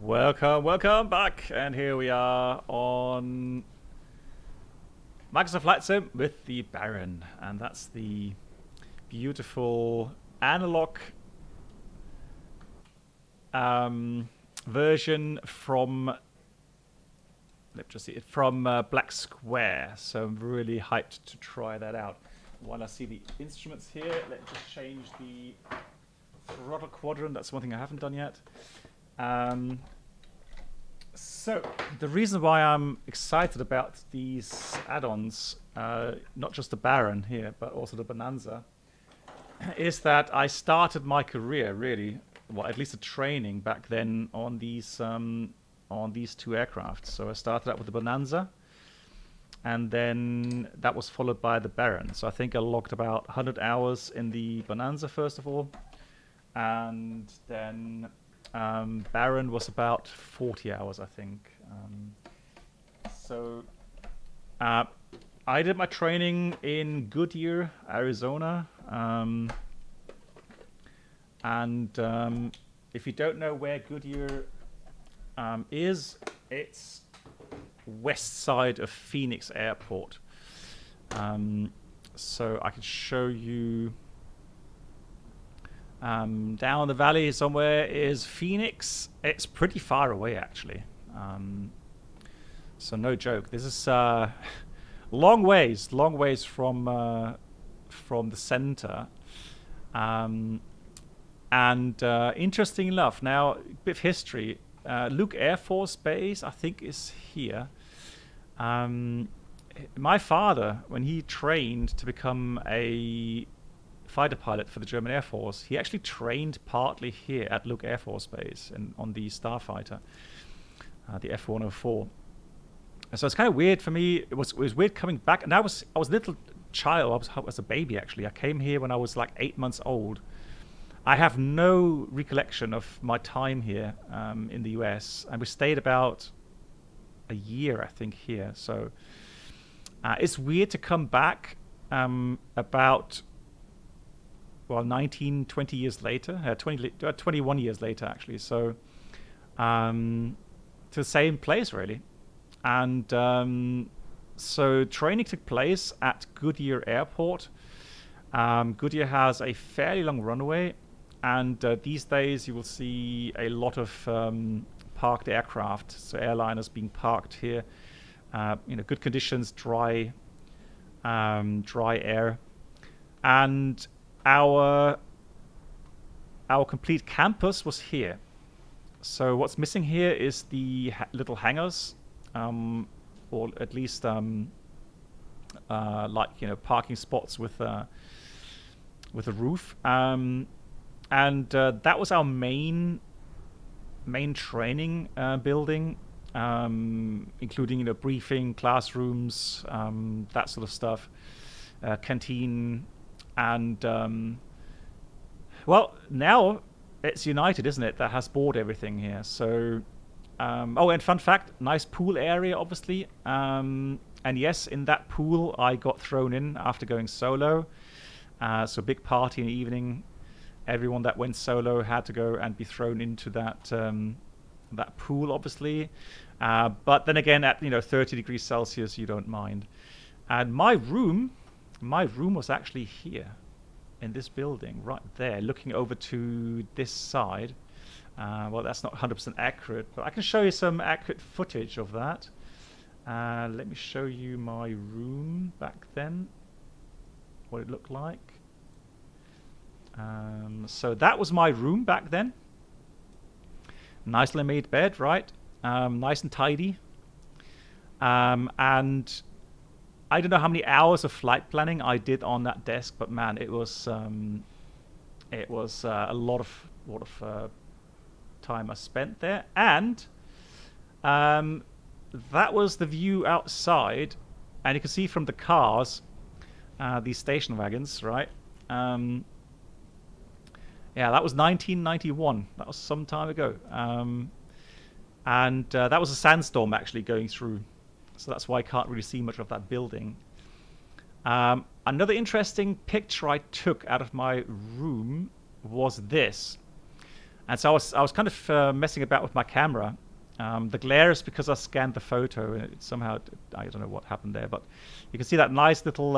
Welcome back, and here we are on Microsoft Flight Sim with the Baron, and that's the beautiful analog version from Black Square. So I'm really hyped to try that out. While I see the instruments here, let's just change the throttle quadrant. That's one thing I haven't done yet. So the reason why I'm excited about these add-ons, not just the Baron here, but also the Bonanza, is that I started my career really, well, at least the training back then on these two aircraft. So I started out with the Bonanza, and then that was followed by the Baron. So I think I logged about 100 hours in the Bonanza first of all, and then Baron was about 40 hours, I think. I did my training in Goodyear, Arizona. If you don't know where Goodyear is, it's west side of Phoenix Airport. So I can show you. Down the valley somewhere is Phoenix. It's pretty far away, actually. So no joke. This is long ways from the center. Interesting enough, now a bit of history. Luke Air Force Base, I think, is here. My father, when he trained to become a fighter pilot for the German Air Force, he actually trained partly here at Luke Air Force Base and on the Starfighter, the F-104. So it's kind of weird for me. It was weird coming back, and I was a little child. I was a baby, actually. I came here when I was like 8 months old. I have no recollection of my time here in the US, and we stayed about a year, I think, here. So it's weird to come back about 19, 20 years later, 21 years later, actually. So to the same place, really. And so training took place at Goodyear Airport. Goodyear has a fairly long runway, and these days you will see a lot of parked aircraft, so airliners being parked here. Good conditions, dry air, and our complete campus was here. So what's missing here is the little hangars, or at least parking spots with a roof. And that was our main training building, including briefing, classrooms, that sort of stuff, canteen. And now it's United, isn't it, that has bought everything here. So and fun fact, nice pool area, obviously. And yes, in that pool I got thrown in after going solo. So big party in the evening. Everyone that went solo had to go and be thrown into that pool, obviously. But then again, at 30 degrees Celsius, you don't mind. And my room was actually here in this building right there, looking over to this side. Well, that's not 100% accurate, but I can show you some accurate footage of that. Let me show you my room back then, what it looked like. So that was my room back then. Nicely made bed, right? Nice and tidy. And I don't know how many hours of flight planning I did on that desk, but man, it was a lot of time I spent there. And that was the view outside, and you can see from the cars, these station wagons, right? Yeah, that was 1991. That was some time ago. And that was a sandstorm actually going through. So that's why I can't really see much of that building. Another interesting picture I took out of my room was this. And so I was kind of messing about with my camera. The glare is because I scanned the photo, and it somehow, I don't know what happened there, but you can see that nice little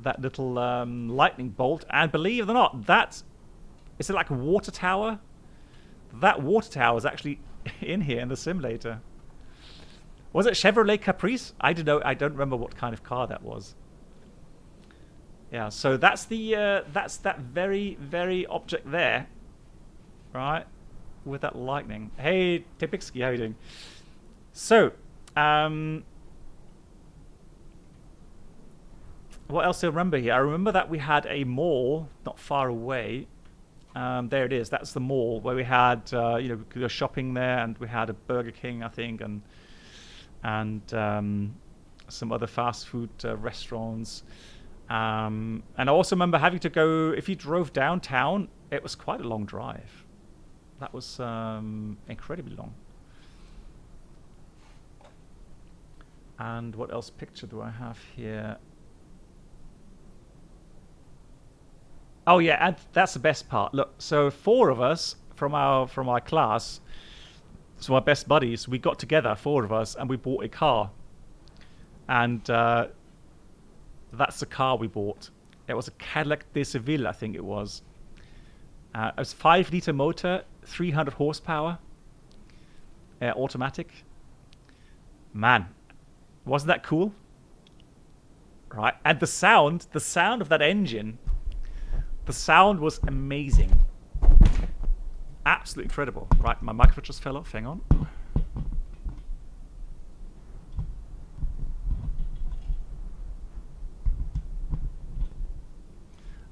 lightning bolt. And believe it or not, is it like a water tower? That water tower is actually in here in the simulator. Was it Chevrolet Caprice? I don't know. I don't remember what kind of car that was. Yeah, so that's that very, very object there, right? With that lightning. Hey, Tipixki, how you doing? So, what else do I remember here? I remember that we had a mall not far away. There it is. That's the mall where we had, we could go shopping there, and we had a Burger King, I think, and some other fast food restaurants. And I also remember having to go, if you drove downtown, it was quite a long drive. That was incredibly long. And what else picture do I have here? Oh yeah, and that's the best part. Look, so 4 of us from our class, so our best buddies, we got together, 4 of us, and we bought a car. And that's the car we bought. It was a Cadillac de Seville, I think it was. It was 5-liter motor, 300 horsepower, automatic. Man, wasn't that cool? Right, and the sound of that engine, the sound was amazing. Absolutely incredible. Right, my microphone just fell off, hang on.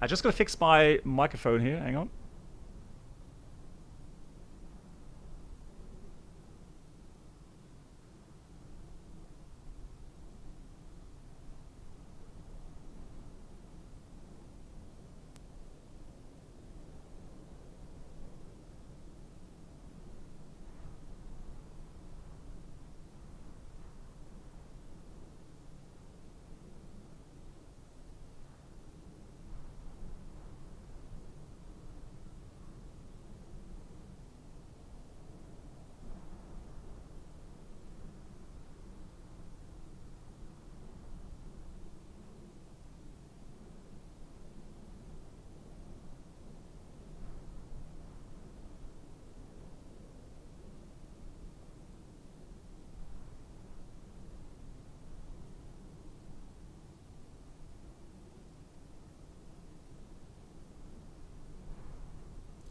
I just got to fix my microphone here. Hang on.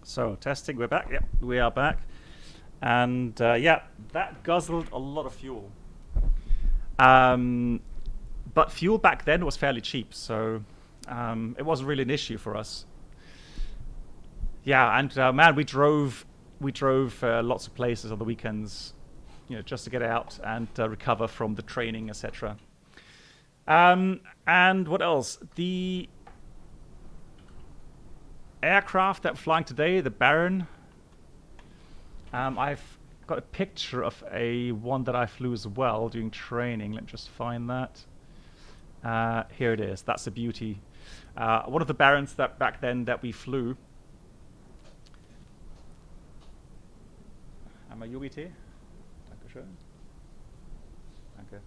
So, testing, we're back. Yep, we are back. And yeah, that guzzled a lot of fuel. But fuel back then was fairly cheap, so it wasn't really an issue for us. Yeah, and man, we drove lots of places on the weekends, just to get out and recover from the training, etc. And what else? The aircraft that we're flying today, the Baron. I've got a picture of one that I flew as well during training. Let me just find that. Here it is. That's a beauty. One of the Barons that back then that we flew. Am I UBT? Dankeschön. Danke.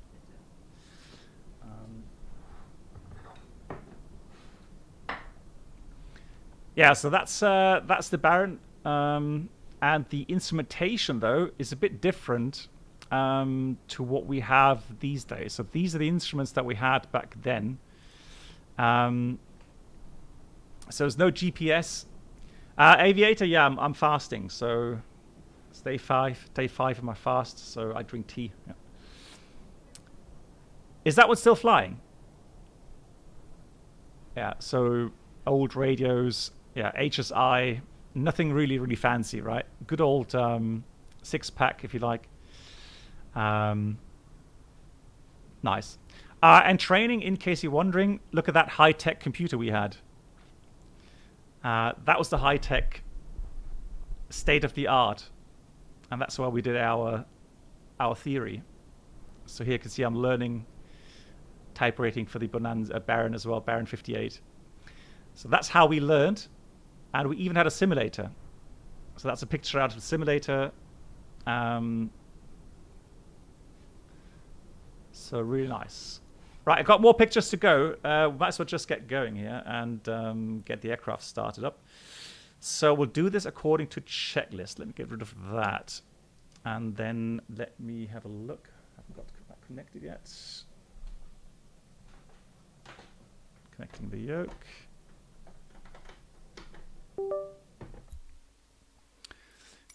Yeah, so that's the Baron, and the instrumentation though is a bit different to what we have these days. So these are the instruments that we had back then. So there's no GPS. Aviator, yeah, I'm fasting, so it's day 5 of my fast. So I drink tea. Yeah. Is that one still flying? Yeah. So old radios. Yeah, HSI, nothing really fancy, right? Good old 6-pack, if you like. Nice. And training, in case you're wondering, look at that high-tech computer we had. That was the high-tech state-of-the-art. And that's where we did our theory. So here you can see I'm learning type rating for the Bonanza Baron as well, Baron 58. So that's how we learned. And we even had a simulator. So that's a picture out of the simulator. So really nice. Right, I've got more pictures to go. Might as well just get going here and get the aircraft started up. So we'll do this according to checklist. Let me get rid of that. And then let me have a look. I haven't got that connected yet. Connecting the yoke.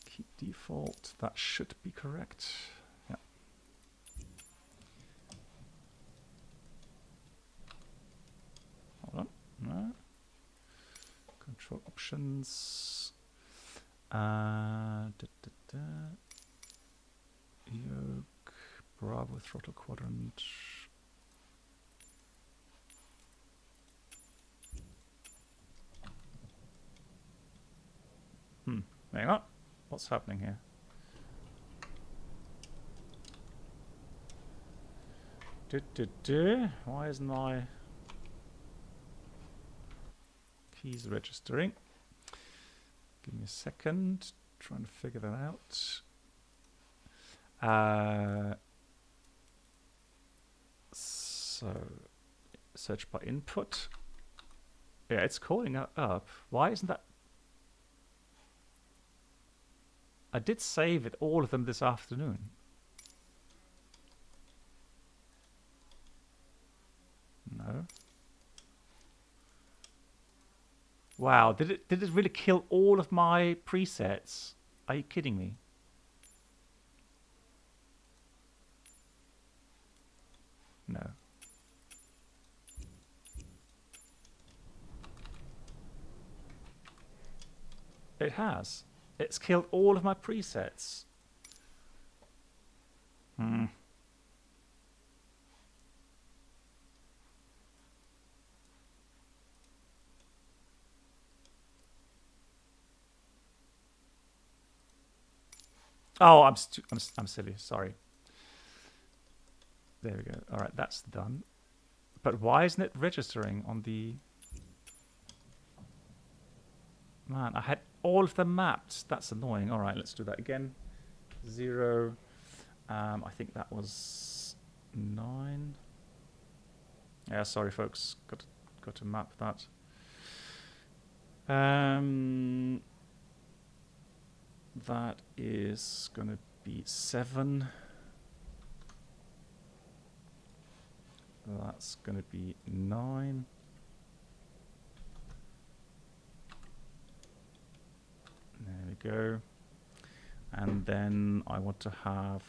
Keep default. That should be correct. Yeah. Hold on. No. Control options. Yoke. Bravo throttle quadrant. Hang on. What's happening here? Why isn't my keys registering? Give me a second. Trying to figure that out. So, search by input. Yeah, it's calling up. Why isn't that? I did save it, all of them, this afternoon. No. Wow, did it really kill all of my presets? Are you kidding me? No. It has. It's killed all of my presets. Oh, I'm silly. Sorry. There we go. All right, that's done. But why isn't it registering on the? Man, I had all of them mapped. That's annoying. All right, let's do that again. 0. I think that was 9. Yeah, sorry, folks. Got to map that. That is going to be 7. That's going to be 9. There we go. And then I want to have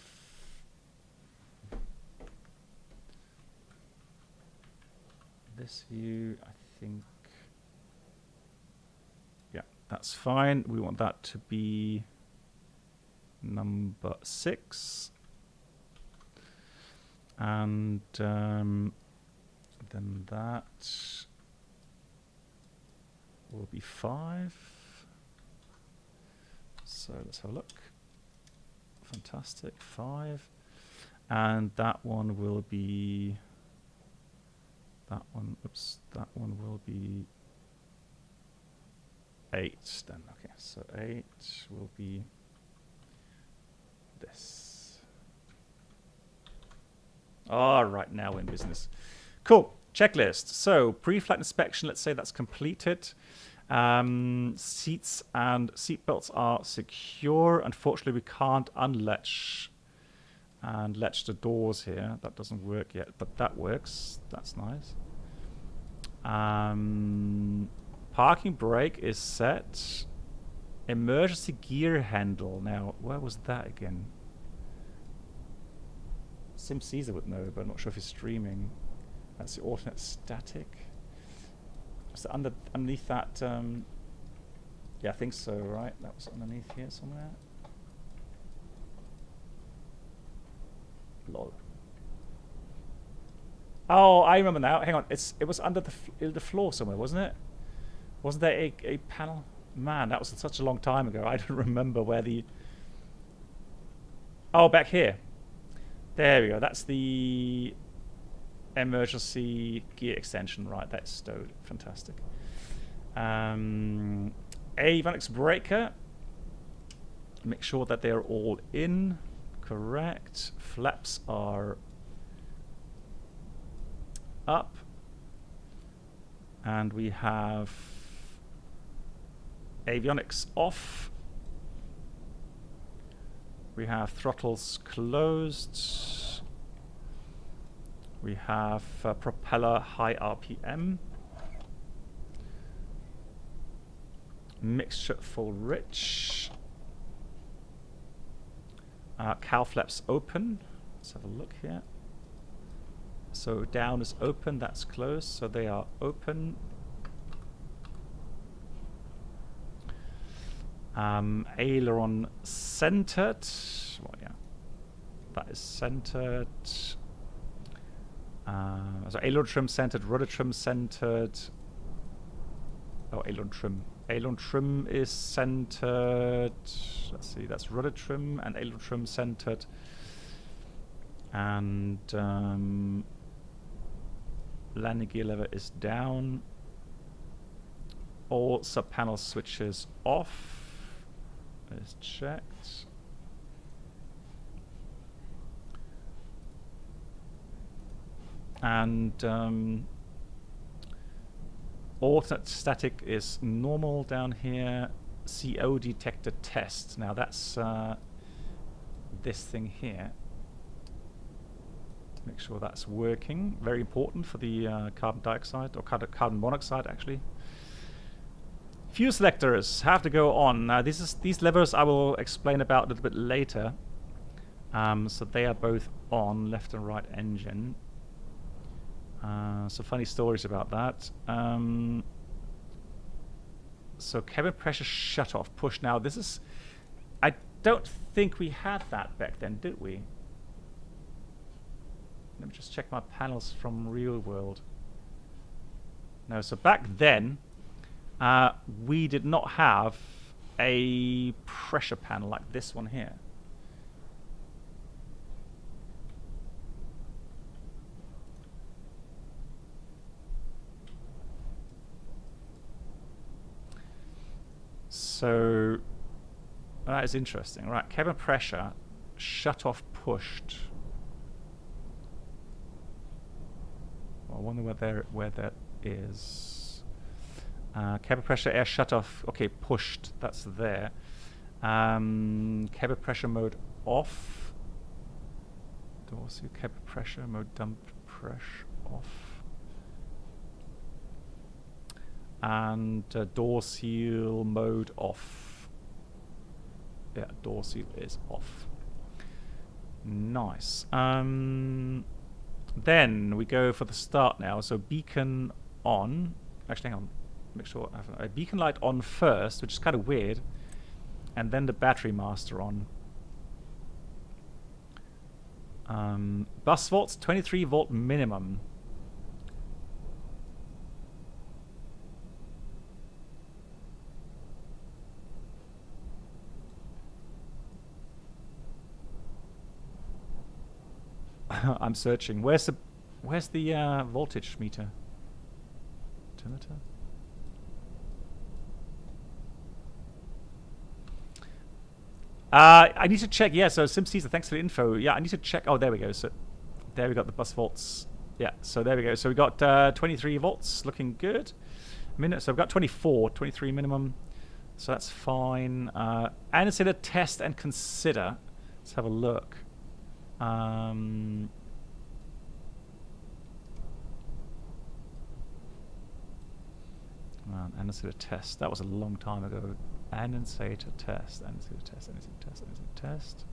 this view, I think. Yeah, that's fine. We want that to be number 6. And then that will be 5. So let's have a look. Fantastic. 5. And that one will be that one will be 8 then. Okay, so 8 will be this. All right, now we're in business. Cool. Checklist. So pre-flight inspection, let's say that's completed. Seats and seatbelts are secure. Unfortunately, we can't unlatch and latch the doors here. That doesn't work yet, but that works. That's nice. Parking brake is set. Emergency gear handle. Now, where was that again? SimCaesar would know, but I'm not sure if he's streaming. That's the alternate static. Is it underneath that? Yeah, I think so, right? That was underneath here somewhere. Lol. Oh, I remember now. Hang on, it was under the floor somewhere, wasn't it? Wasn't there a panel? Man, that was such a long time ago. I don't remember where the. Oh, back here. There we go. That's the emergency gear extension, right? That's stowed. Fantastic. Avionics breaker. Make sure that they're all in. Correct. Flaps are up. And we have avionics off. We have throttles closed. We have propeller high RPM. Mixture full rich. Cow flaps open. Let's have a look here. So down is open, that's closed, so they are open. Aileron centered. Well, yeah, that is centered. So aileron trim centered, rudder trim centered. Oh, aileron trim. Aileron trim is centered. Let's see, that's rudder trim and aileron trim centered. And landing gear lever is down. All sub-panel switches off. Is checked. And alternate static is normal down here. CO detector test. Now that's this thing here. Make sure that's working. Very important for the carbon dioxide, or carbon monoxide actually. Fuel selectors have to go on. Now these levers I will explain about a little bit later. So they are both on, left and right engine. So funny stories about that. So cabin pressure shut off push. Now this is, I don't think we had that back then, did we? Let me just check my panels from real world. No, so back then we did not have a pressure panel like this one here. So that is interesting. Right, cabin pressure shut off pushed. Well, I wonder where that is. Cabin pressure air shut off. Okay, pushed. That's there. Cabin pressure mode off. Dorsal cabin pressure mode dump pressure off. And door seal mode off. Yeah, door seal is off. Nice. Then we go for the start now. So beacon on. Actually, hang on. Make sure I have a beacon light on first, which is kind of weird. And then the battery master on. Bus volts, 23 volt minimum. I'm searching. Where's the voltage meter? Altimeter? I need to check. Yeah, so SimCaesar, thanks for the info. Yeah, I need to check. Oh, there we go. So there we got the bus volts. Yeah, so there we go. So we got 23 volts, looking good. So we've got 23 minimum. So that's fine. Annotator, test, and consider. Let's have a look. Annotator test. That was a long time ago. Annotator test. Annotator test. Annotator test. Annotator test.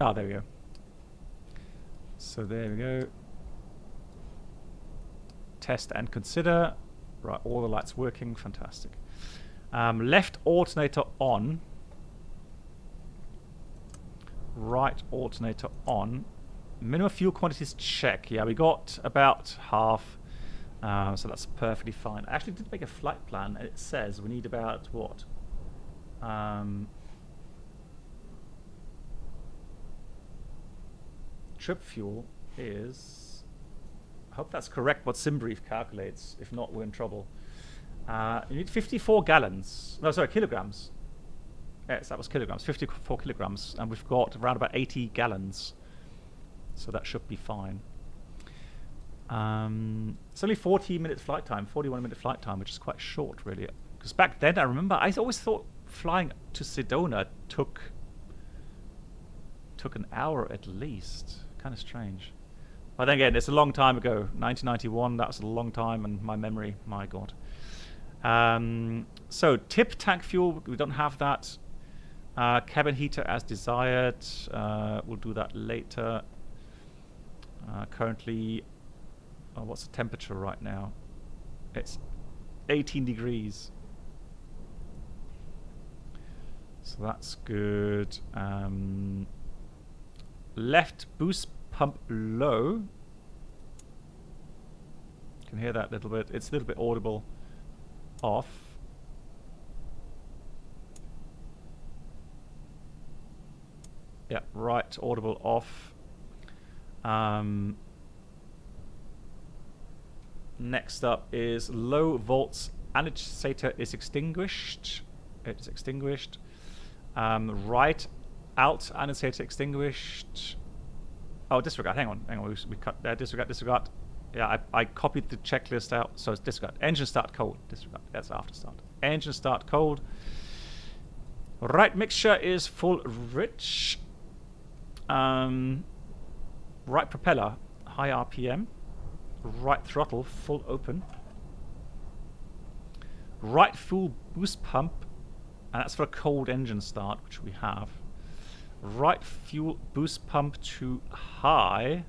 Ah, there we go. So there we go. Test and consider. Right, all the lights working. Fantastic. Left alternator on. Right alternator on. Minimum fuel quantities check. Yeah, we got about half. So that's perfectly fine. I actually did make a flight plan, and it says we need about what? trip fuel is... I hope that's correct what SimBrief calculates. If not, we're in trouble. You need 54 gallons. No, sorry, kilograms. Yes, that was kilograms. 54 kilograms. And we've got around about 80 gallons. So that should be fine. It's only 40-minute flight time, 41-minute flight time, which is quite short, really. Because back then, I remember, I always thought flying to Sedona took an hour at least. Kind of strange. But then again, it's a long time ago. 1991, that was a long time, and my memory, my God. So, tip tank fuel, we don't have that. Cabin heater as desired. We'll do that later. Currently, what's the temperature right now? It's 18 degrees. So that's good. Left boost pump low. You can hear that a little bit. It's a little bit audible. Off. Yeah, right, audible off. Next up is low volts annunciator is extinguished. It's extinguished. Right out annunciator extinguished. Oh, disregard. Hang on. We cut there. Disregard. Yeah, I copied the checklist out, so it's disregard. Engine start cold. Disregard. That's after start. Engine start cold. Right mixture is full rich. Right propeller high RPM. Right throttle full open. Right fuel boost pump, and that's for a cold engine start, which we have. Right fuel boost pump to high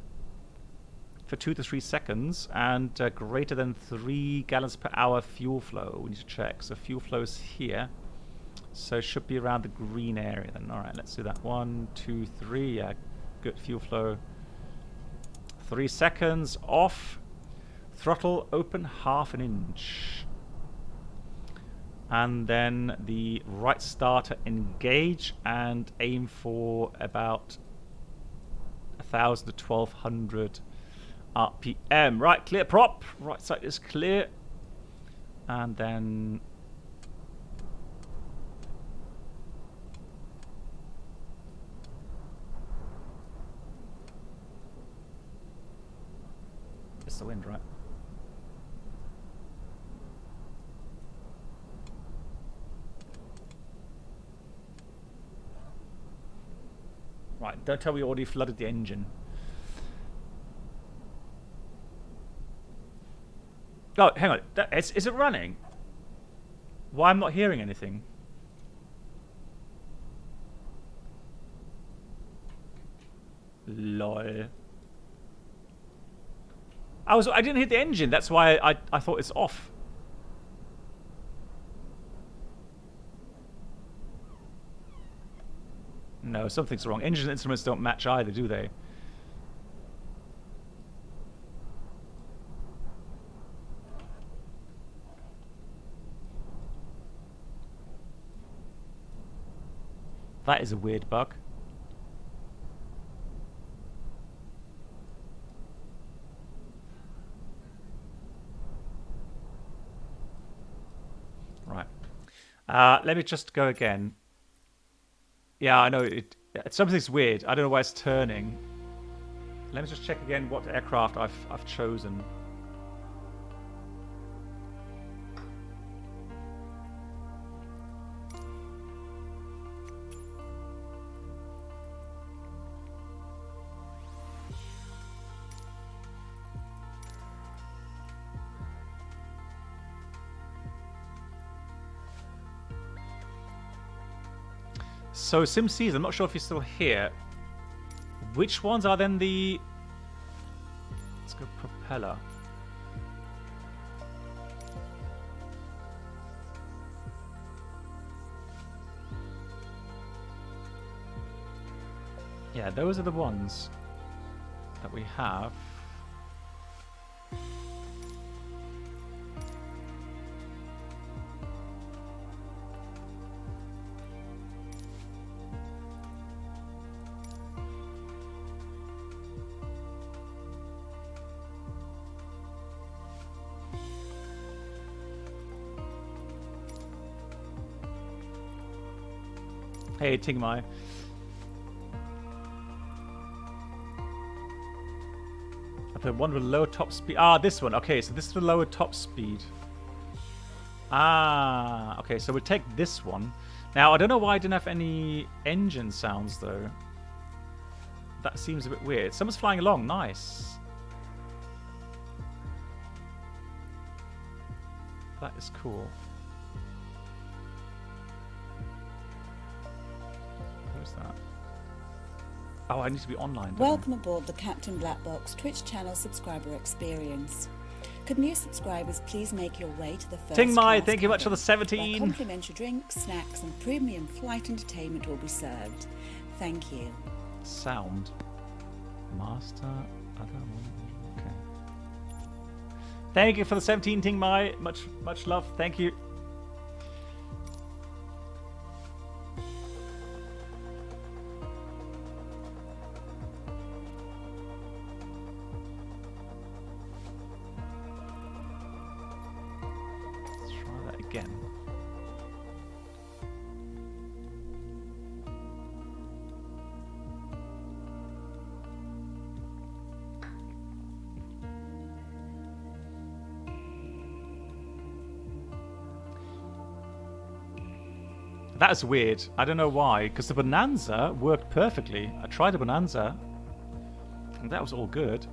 for 2 to 3 seconds, and greater than 3 gallons per hour fuel flow. We need to check. So fuel flow is here, so it should be around the green area then. All right, let's do that. 1, 2, 3. Yeah, good fuel flow. 3 seconds off. Throttle open ½ inch. And then the right starter engage and aim for about 1,000 to 1,200 RPM. Right, clear prop. Right side is clear. And then it's the wind, right? Right, don't tell me you already flooded the engine. Oh, hang on. Is it running? Why I'm not hearing anything? Lol. I didn't hit the engine. That's why I thought it's off. No, something's wrong. Engine instruments don't match either, do they? That is a weird bug. Right. Let me just go again. Yeah, I know something's weird. I don't know why it's turning. Let me just check again what aircraft I've chosen. So SimCZ, I'm not sure if you're still here. Which ones are then the... Let's go propeller. Yeah, those are the ones that we have. Hey, Tingmai. The one with low top speed. Ah, this one. Okay, so this is the lower top speed. Ah, okay, so we'll take this one. Now, I don't know why I didn't have any engine sounds, though. That seems a bit weird. Someone's flying along. Nice. That is cool. Who's that? Oh, I need to be online. Welcome aboard the Captain Black Box Twitch channel subscriber experience. Could new subscribers please make your way to the first Tingmai, class thank you much for the cabin, 17. where complimentary drinks, snacks and premium flight entertainment will be served. Thank you. Sound. Master. I don't know. Okay. Thank you for the 17, Tingmai. Much love. Thank you. Again. That is weird. I don't know why, because the Bonanza worked perfectly. I tried the Bonanza, and that was all good.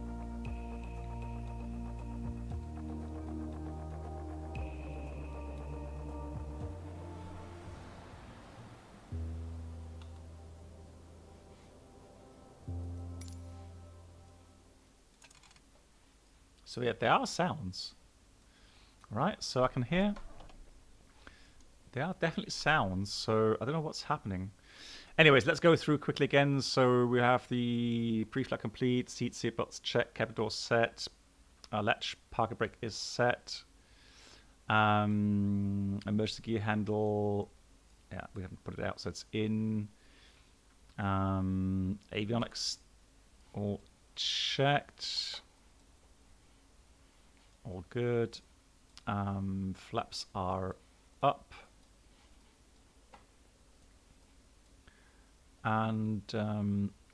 So yeah, there are sounds, right? So I can hear. There are definitely sounds, so I don't know what's happening. Anyways, let's go through quickly again. So we have the pre-flight complete, seatbelts check, cabin door set, latch parking brake is set, emergency gear handle, yeah, we haven't put it out, so it's in. Avionics all checked. All good. Flaps are up. And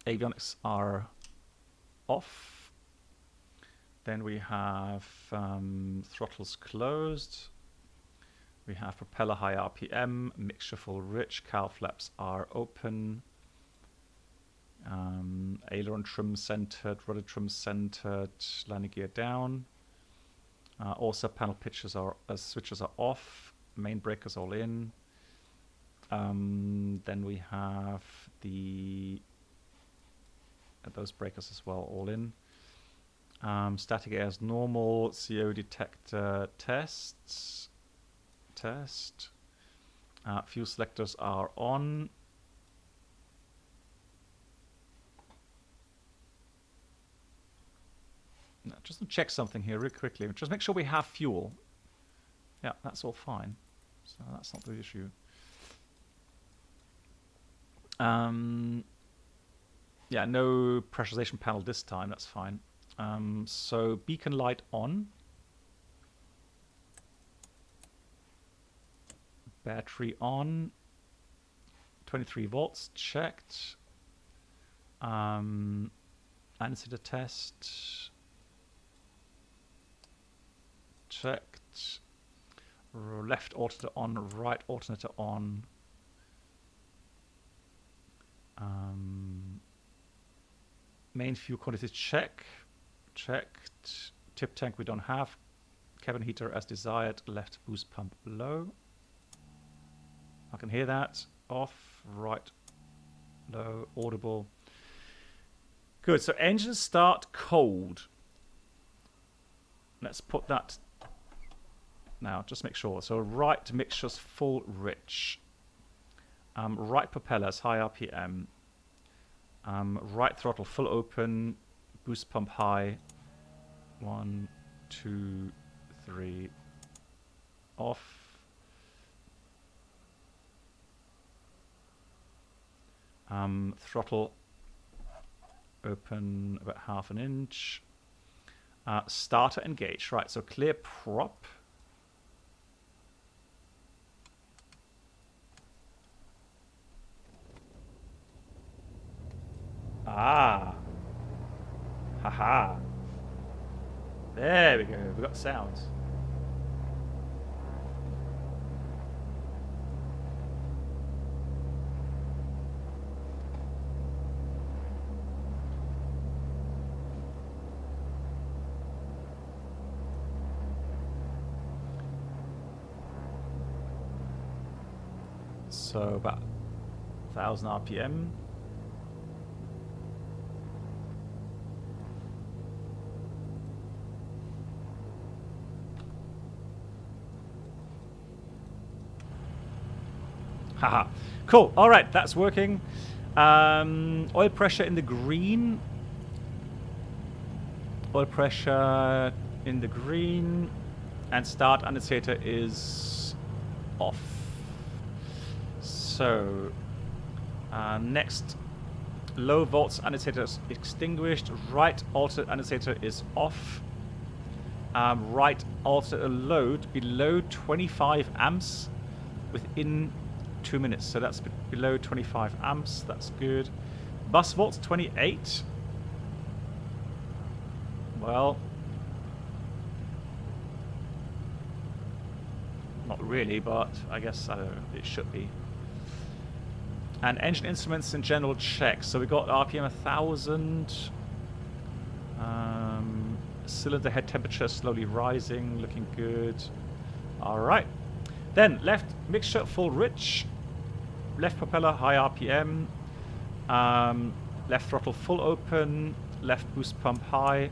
avionics are off. Then we have throttles closed. We have propeller high RPM, mixture full rich, cowl flaps are open. Aileron trim centered, rudder trim centered, landing gear down. All sub-panel pitches are switches are off. Main breakers all in. Then we have the those breakers as well, all in. Static air is normal. CO detector tests. Test. Fuel selectors are on. Just to check something here real quickly. Just make sure we have fuel. Yeah, that's all fine. So that's not the issue. Yeah, no pressurization panel this time. That's fine. So beacon light on. Battery on. 23 volts checked. Answer test. Checked. Left alternator on, right alternator on. Main fuel quantity checked. Tip tank we don't have. Cabin heater as desired. Left boost pump low. I can hear that. Off, right, low, audible. Good. So engines start cold. Let's put that. Now, just make sure. So right mixtures full rich. Right propellers high RPM. Right throttle full open. Boost pump high. 1, 2, 3. Off. Throttle open about half an inch. Starter engaged. Right, so clear prop. There we go. We got sounds. So about 1,000 RPM. Haha. Cool. All right, that's working. Oil pressure in the green. Oil pressure in the green. And start annunciator is off. So, next, low volts annunciator is extinguished. Right alternate annunciator is off. Right alternate load below 25 amps within 2 minutes. So that's below 25 amps. That's good. Bus volts 28. Well, not really, but I guess I don't know, it should be. And engine instruments in general check. So we got RPM 1000. Cylinder head temperature slowly rising, looking good. All right. Then left mixture full rich. Left propeller high RPM. Left throttle full open. Left boost pump high.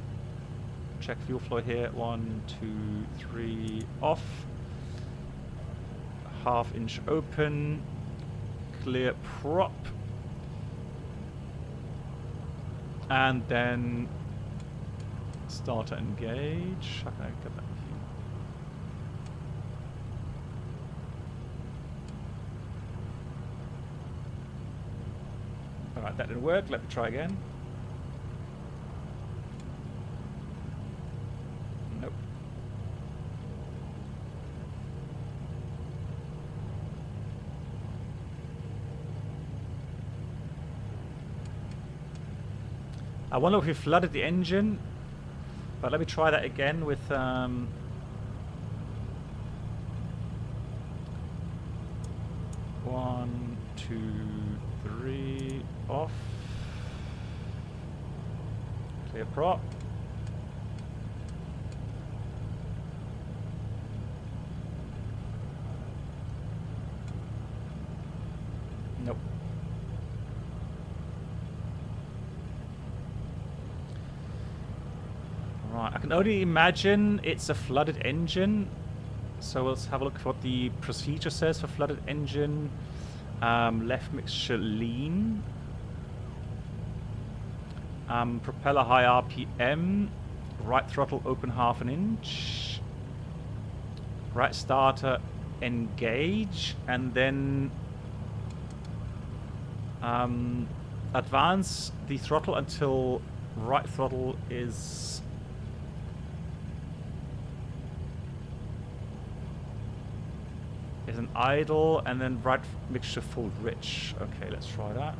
Check fuel flow here. 1, 2, 3 off. Half inch open. Clear prop. And then starter engage. How can I get that view? Alright, that didn't work. Let me try again. Nope. I wonder if we flooded the engine, but let me try that again with 1, 2, 3 off. Clear prop. Nope. Right, I can only imagine it's a flooded engine. So let's have a look at what the procedure says for flooded engine. Left mixture lean. Propeller high RPM. Right throttle open half an inch. Right starter engage. And then advance the throttle until right throttle is an idle, and then right mixture full rich. Okay, let's try that.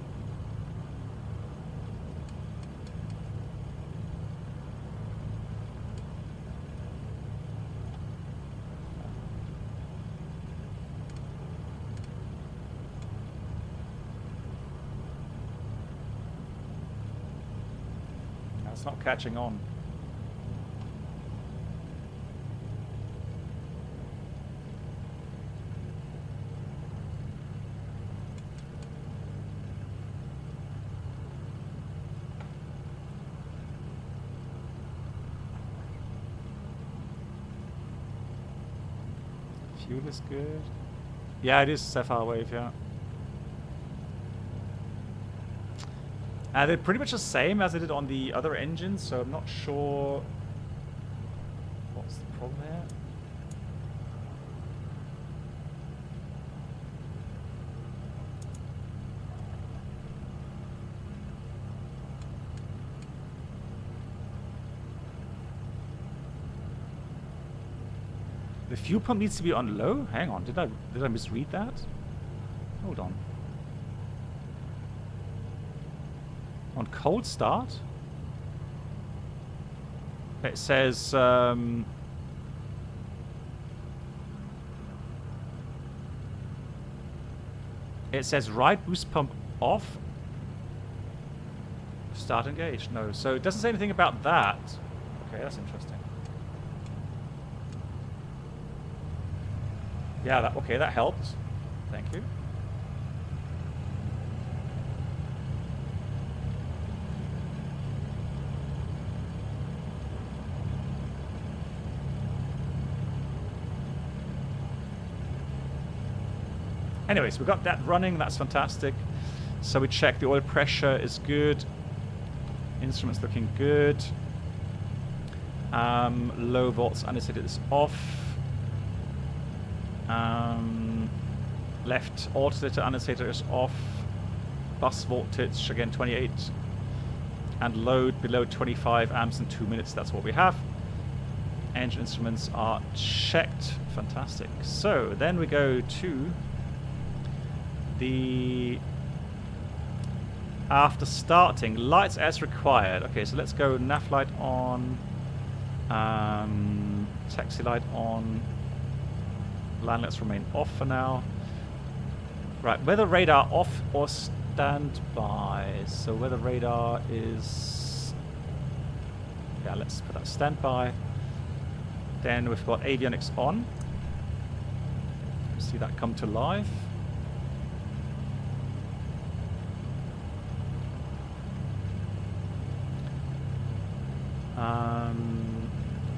That's not catching on. Fuel is good. Yeah, it is Sapphire Wave, yeah. And they're pretty much the same as I did on the other engines, so I'm not sure what's the problem there. The fuel pump needs to be on low? Hang on, did I misread that? Hold on. On cold start? It says right boost pump off. Start engage. No, so it doesn't say anything about that. Okay, that's interesting. Yeah, okay, that helped. Thank you. Anyways, we got that running. That's fantastic. So we check the oil pressure is good. Instruments looking good. Low volts undecided is off. Left alternator undecided is off. Bus voltage again 28. And load below 25 amps in 2 minutes. That's what we have. Engine instruments are checked. Fantastic. So then we go to the after starting lights as required. Okay, so let's go nav light on, taxi light on, land lights remain off for now. Right, weather radar off or standby. So weather radar is, yeah, let's put that standby. Then we've got avionics on. See that come to life.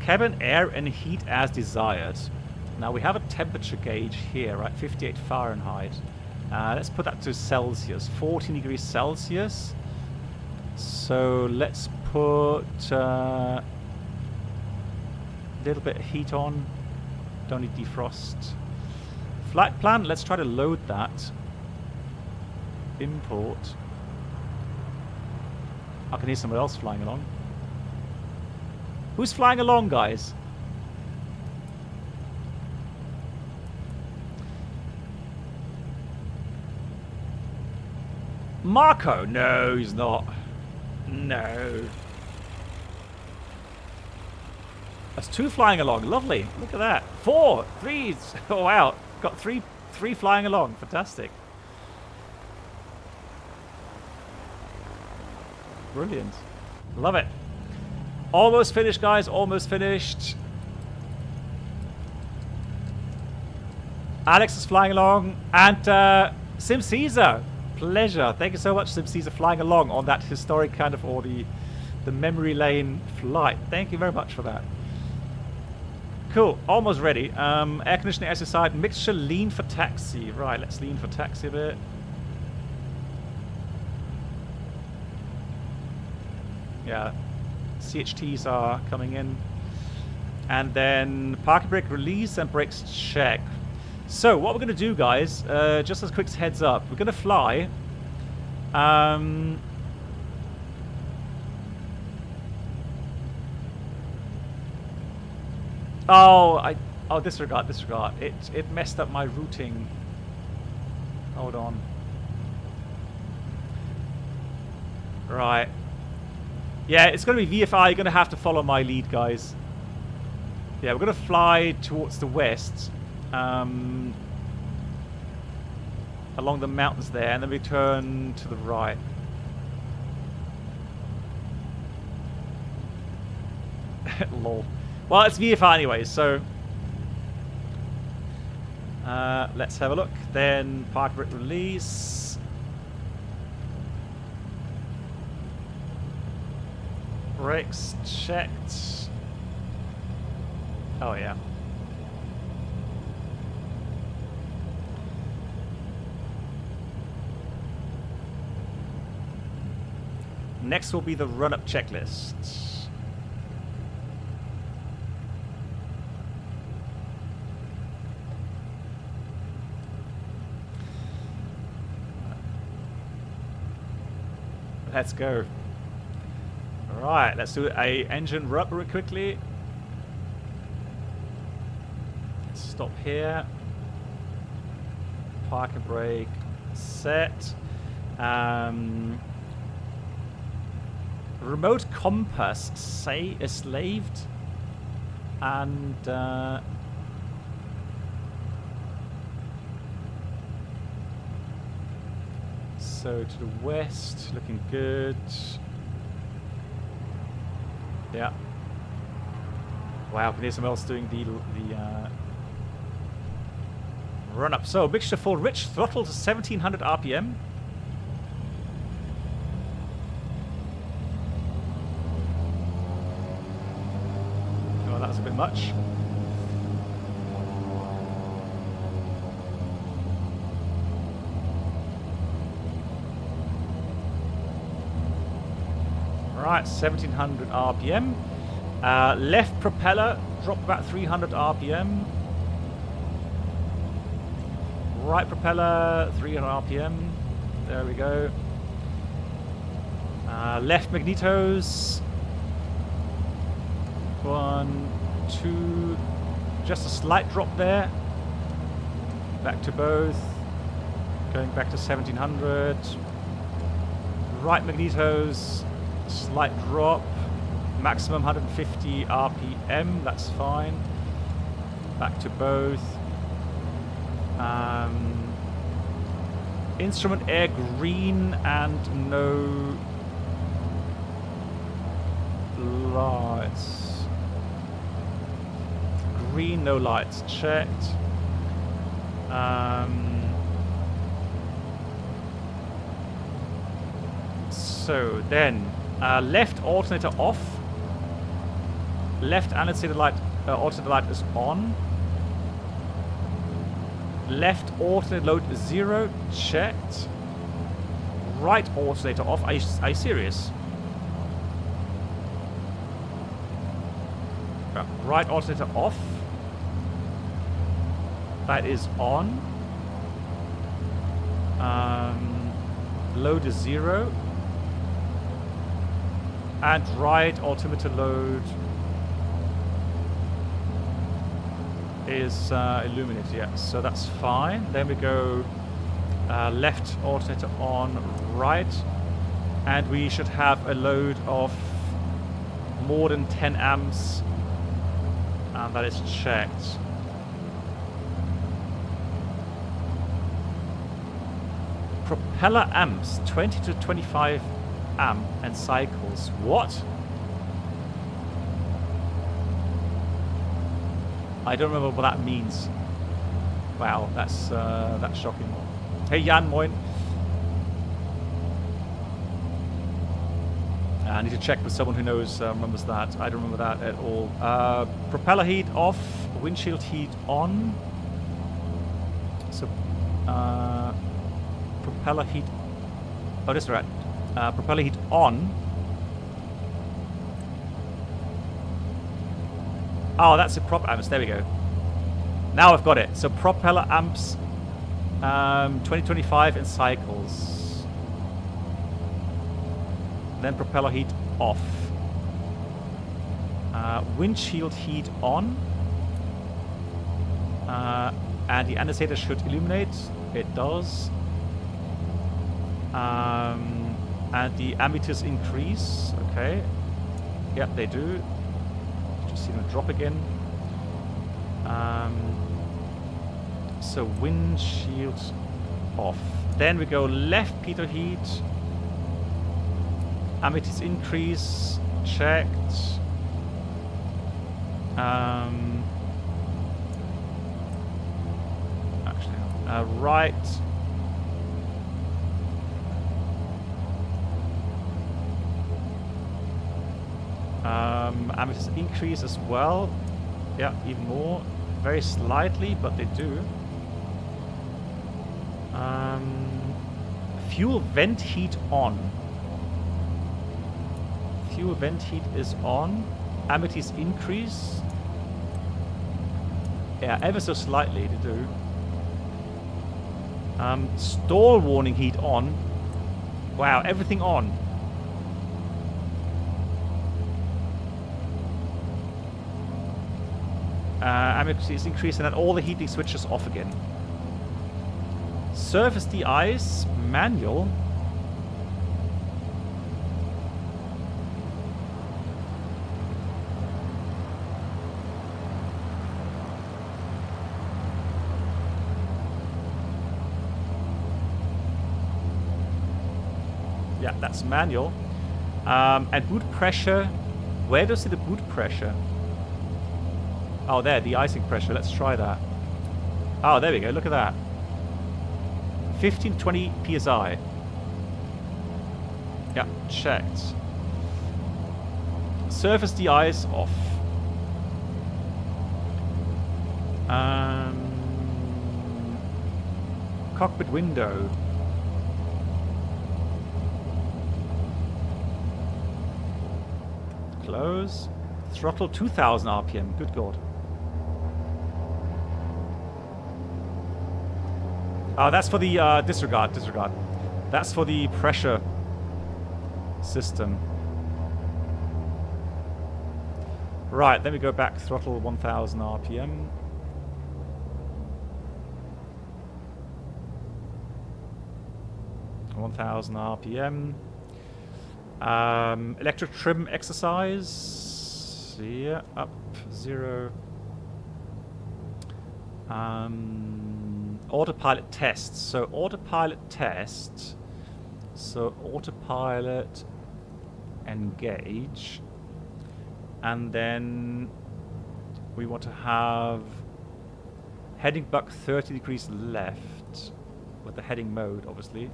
Cabin air and heat as desired. Now we have a temperature gauge here, right? 58 Fahrenheit. Let's put that to Celsius. 14 degrees Celsius. So let's put a little bit of heat on. Don't need defrost. Flight plan. Let's try to load that. Import. I can hear someone else flying along. Who's flying along, guys? Marco? No, he's not. No. That's 2 flying along. Lovely. Look at that. 4. 3. Oh, wow. Got three flying along. Fantastic. Brilliant. Love it. Almost finished, guys. Almost finished. Alex is flying along. And Sim Caesar. Pleasure. Thank you so much, Sim Caesar, flying along on that historic kind of, or the memory lane flight. Thank you very much for that. Cool. Almost ready. Air conditioning as side. Mixture lean for taxi. Right, let's lean for taxi a bit. Yeah. CHTs are coming in. And then parking brake release and brakes check. So what we're going to do, guys, just as a quick heads up, we're going to fly. Oh, disregard. It messed up my routing. Hold on. Right. Yeah, it's going to be VFI. You're going to have to follow my lead, guys. Yeah, we're going to fly towards the west. Along the mountains there, and then we turn to the right. Lol. Well, it's VFI anyway, so let's have a look. Then park brake release. Brakes checked. Oh yeah. Next will be the run-up checklist. Let's go. Alright, let's do a engine run-up really quickly. Let's stop here. Park and brake set. Remote compass slaved. And so to the west, looking good. Yeah. Wow, can hear someone else doing the run up. So mixture full, rich throttle to 1700 RPM. Oh, that was a bit much. Right, 1700 RPM. Left propeller, drop about 300 RPM. Right propeller, 300 RPM. There we go. Left magnetos. 1, 2. Just a slight drop there. Back to both. Going back to 1700. Right magnetos. Slight drop. Maximum 150 RPM. That's fine. Back to both. Instrument air green and no lights. Green, no lights. Checked. So then, left alternator off. Left alternator light is on. Left alternator load 0, checked. Right alternator off. Are you serious? Right alternator off. That is on. Load is 0. And right altimeter load is illuminated, yeah, so that's fine. Then we go left alternator on, right, and we should have a load of more than 10 amps, and that is checked. Propeller amps, 20 to 25 amp and cycles. What? I don't remember what that means. Wow, that's shocking. Hey Jan, moin. I need to check with someone who knows, remembers that. I don't remember that at all. Propeller heat off, windshield heat on. So, propeller heat. Oh, that's right. Propeller heat on. Oh, that's the prop amps. There we go. Now I've got it. So propeller amps, 2025 in cycles. Then propeller heat off. Windshield heat on. And the antenna should illuminate. It does. And the ammeters increase. Okay. Yeah, they do. See them drop again. So windshield off. Then we go left pitot heat. Ammeters increase. Checked. Actually, no. Right. Ammeters increase as well. Yeah, even more. Very slightly, but they do. Fuel vent heat on. Fuel vent heat is on. Ammeters increase. Yeah, ever so slightly they do. Stall warning heat on. Wow, everything on. Ammeters is increased, and then all the heating switches off again. Surface de-ice manual. Yeah, that's manual. And boot pressure. Where do you see the boot pressure? Oh, there, the icing pressure. Let's try that. Oh, there we go. Look at that. 1520 psi. Yeah, checked. Surface DI is off. Cockpit window. Close. Throttle 2000 RPM. Good God. Oh, that's for the disregard. That's for the pressure system. Right, then we go back, throttle 1000 RPM. Electric trim exercise. Yeah, up 0. Autopilot tests. So autopilot test. So autopilot engage. And then we want to have heading buck 30 degrees left with the heading mode, obviously.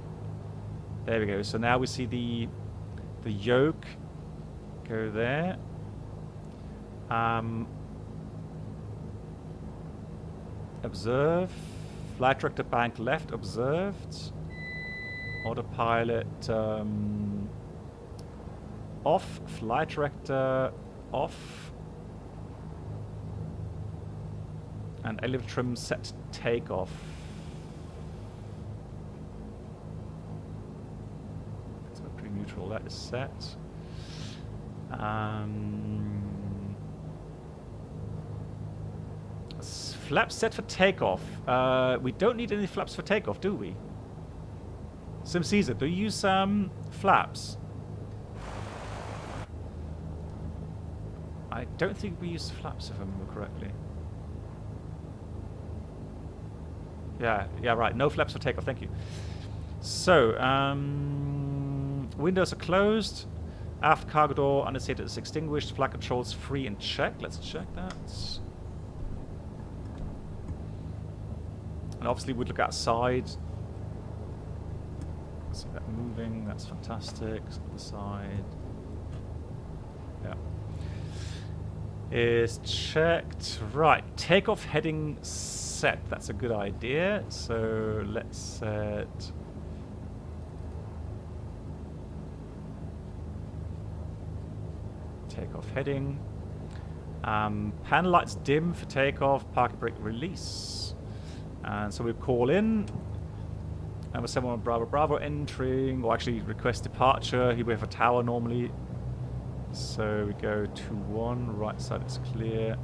There we go. So now we see the yoke go there. Observe. Flight director bank left, observed. Autopilot off. Flight director off. And elevator trim set to takeoff. It's pretty neutral, that is set. Flaps set for takeoff. We don't need any flaps for takeoff, do we? SimCaesar, do you use flaps? I don't think we use flaps, if I remember correctly. Yeah, right. No flaps for takeoff, thank you. So, windows are closed. Aft cargo door unstated is extinguished. Flight controls free and check. Let's check that. And obviously we'd look outside. See that moving, that's fantastic. The side. Yeah. Is checked. Right, takeoff heading set. That's a good idea. So let's set takeoff heading. Panel lights dim for takeoff, parking brake release. And so we call in. Number 71 Bravo Bravo entering, or actually request departure. Here we have a tower normally. So we go 2-1, right side is clear.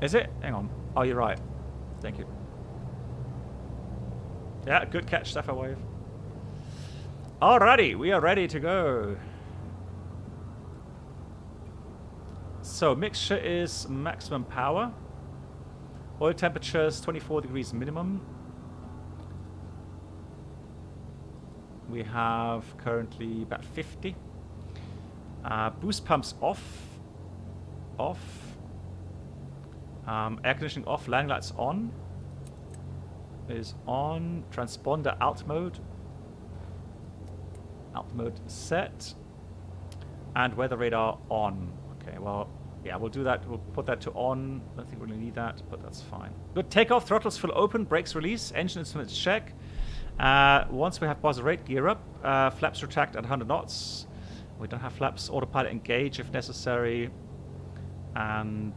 Is it? Hang on. Oh, you're right. Thank you. Yeah, good catch, Sapphire Wave. Alrighty, we are ready to go. So mixture is maximum power. Oil temperatures 24 degrees minimum. We have currently about 50. Boost pumps off. Air conditioning off. Landing lights on. Is on. Transponder alt mode. Alt mode set. And weather radar on. Okay, well, yeah, we'll do that. We'll put that to on. I don't think we really need that, but that's fine. Good. Takeoff. Throttles full open. Brakes release. Engine instruments check. Once we have positive rate, gear up. Flaps retract at 100 knots. We don't have flaps. Autopilot engage if necessary. And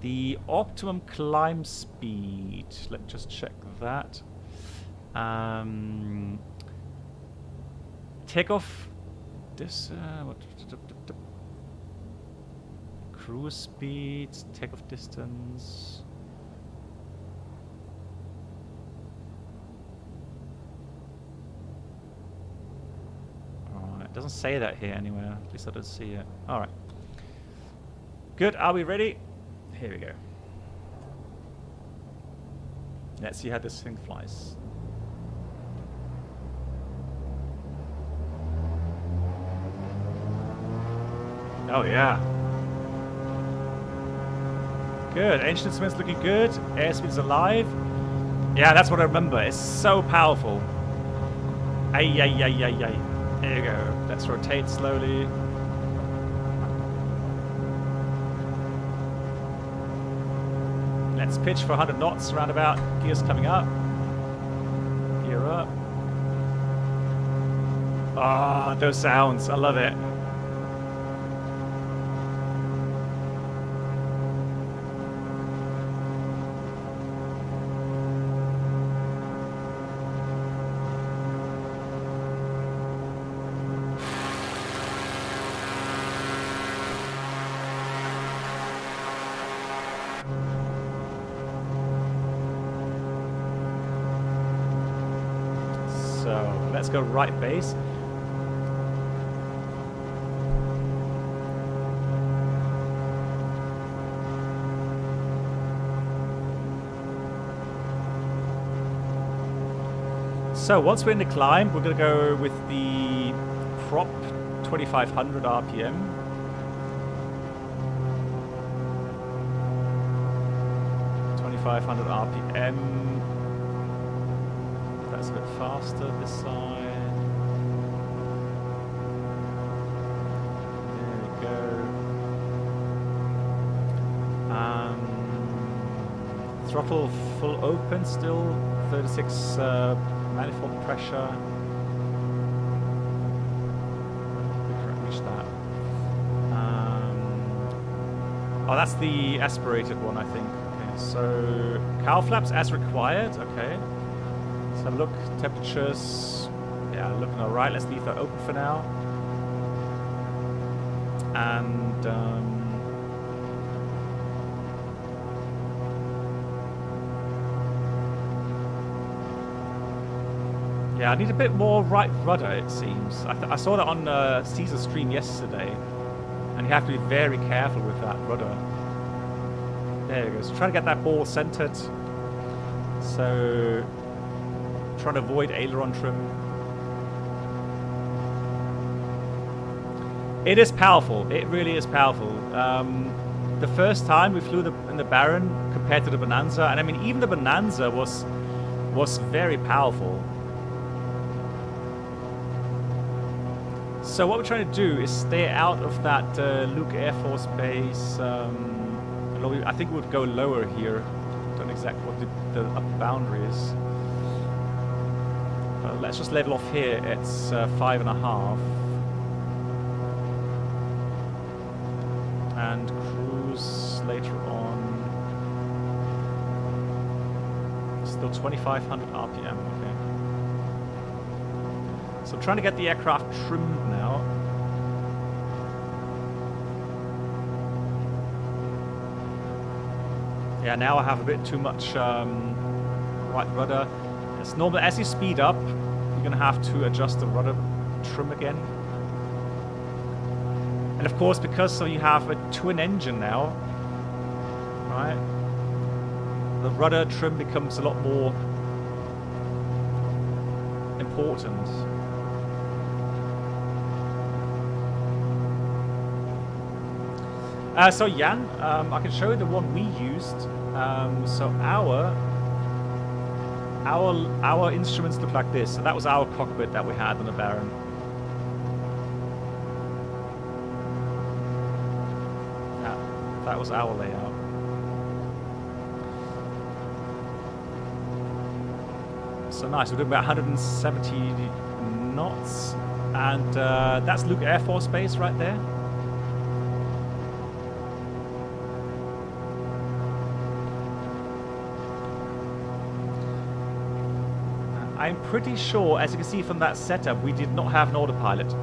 the optimum climb speed. Let's just check that. Takeoff. This. Cruise speed. Takeoff distance. It doesn't say that here anywhere. At least I don't see it. Alright. Good. Are we ready? Here we go. Let's see how this thing flies. Oh yeah. Good. Engine instruments looking good. Airspeed's alive. Yeah, that's what I remember. It's so powerful. Ay, ay, ay, ay, ay. There you go. Let's rotate slowly. Let's pitch for 100 knots roundabout. Gears coming up. Gear up. Ah, those sounds. I love it. So let's go right base. So once we're in the climb, we're going to go with the prop 2500 RPM. RPM. That's a bit faster this side. There we go. Throttle full open still. 36 manifold pressure. We can reach that. Oh, that's the aspirated one, I think. Okay, so cowl flaps as required. Okay. Let's have a look. Temperatures. Yeah, looking all right. Let's leave that open for now. And yeah, I need a bit more right rudder, it seems. I saw that on Caesar's stream yesterday, and you have to be very careful with that rudder. There you go. So trying to get that ball centered. So trying to avoid aileron trim. It is powerful. It really is powerful. The first time we flew in the Baron compared to the Bonanza, and I mean even the Bonanza was very powerful. So what we're trying to do is stay out of that Luke Air Force Base. I think we would go lower here. Don't know exactly what the upper boundary is. Let's just level off here. It's 5.5. And cruise later on. Still 2,500 RPM. Okay. So I'm trying to get the aircraft trimmed now. Yeah, now I have a bit too much right rudder. It's normal. As you speed up, you're going to have to adjust the rudder trim again. And of course, because you have a twin engine now, right? The rudder trim becomes a lot more important. So Jan, I can show you the one we used. So our instruments look like this. So that was our cockpit that we had on the Baron. Yeah, that was our layout. So nice. We're doing about 170 knots, and that's Luke Air Force Base right there. I'm pretty sure, as you can see from that setup, we did not have an autopilot.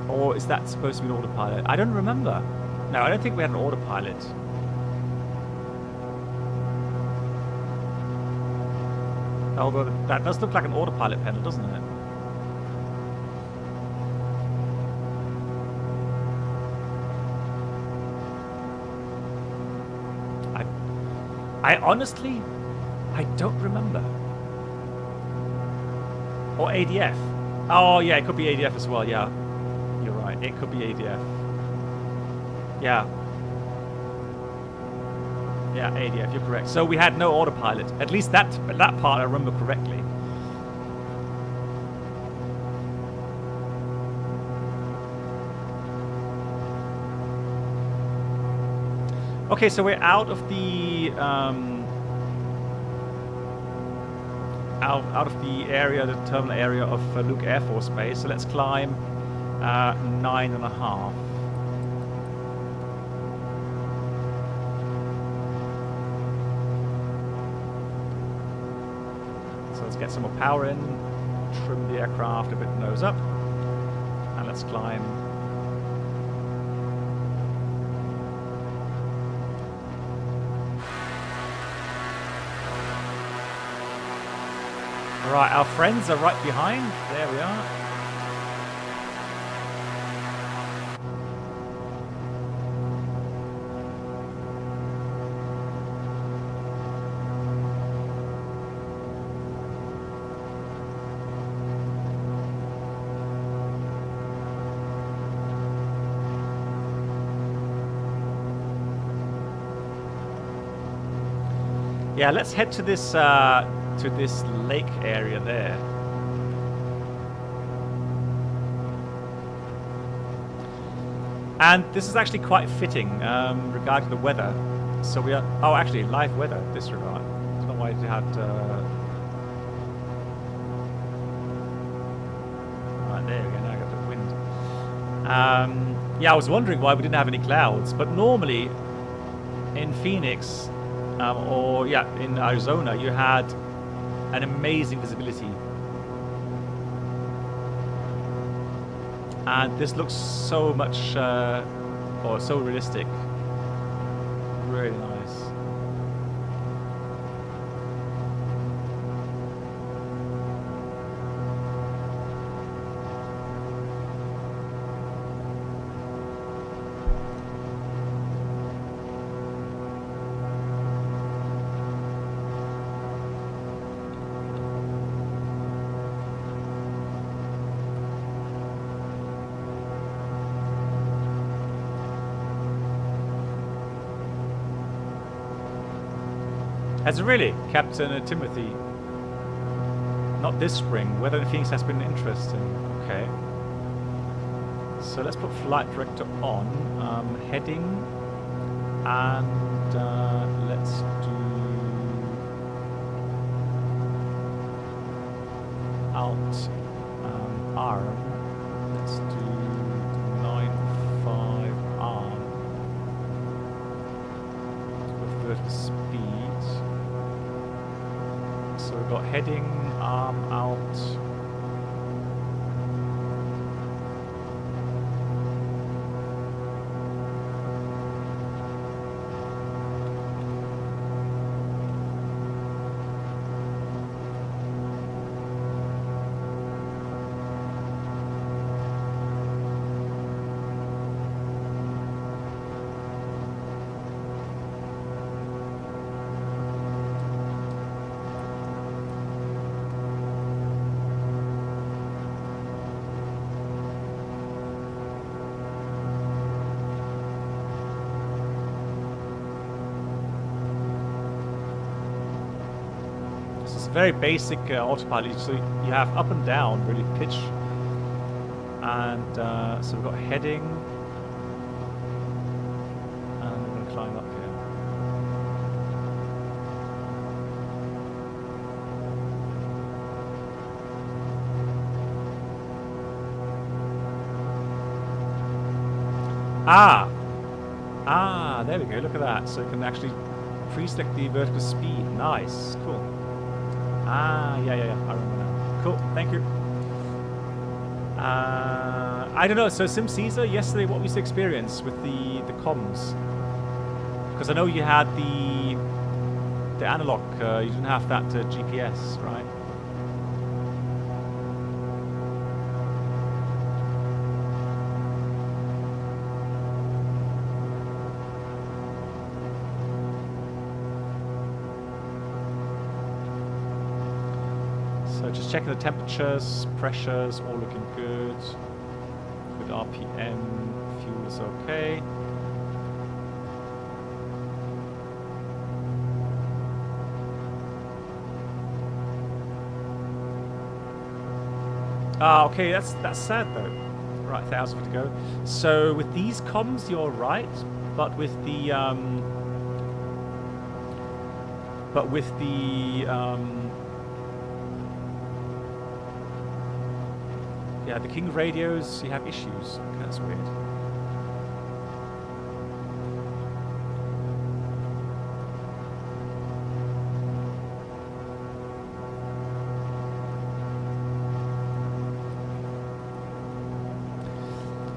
Or is that supposed to be an autopilot? I don't remember. No, I don't think we had an autopilot. Although that does look like an autopilot panel, doesn't it? I honestly, I don't remember. Or ADF. Oh yeah, it could be ADF as well. Yeah, you're right. It could be ADF. Yeah. Yeah, ADF. You're correct. So we had no autopilot. At least that part I remember correctly. Okay, so we're out of the out of the area, the terminal area of Luke Air Force Base. So let's climb 9.5. So let's get some more power in, trim the aircraft a bit nose up, and let's climb. Right, our friends are right behind. There we are. Yeah, let's head to this lake area there. And this is actually quite fitting regarding the weather. So we are, oh actually live weather in this regard. I don't know why it had right, there we go, now I got the wind. Yeah, I was wondering why we didn't have any clouds, but normally in Phoenix or yeah, in Arizona you had an amazing visibility. And this looks so much, or so realistic. Really nice. Has it really, Captain Timothy? Not this spring. Weather in Phoenix has been interesting. Okay. So let's put flight director on. Heading. And let's do out arm. Let's do 9.5 arm with vertical speed. So we've got heading, arm out. Very basic autopilot, so you have up and down, really pitch, and so we've got heading, and we're going to climb up here. There we go, look at that, so you can actually pre-select the vertical speed. Nice, cool. Yeah, I remember now. Cool, thank you. I don't know, so Sim Caesar, yesterday what was the experience with the comms? Because I know you had the analog, you didn't have that GPS, right? So just checking the temperatures, pressures, all looking good. Good RPM, fuel is okay. Ah, okay, that's sad though. Right, 1,000 feet to go. So with these comms, you're right, but with the yeah, the King radios, you have issues. Okay, that's weird.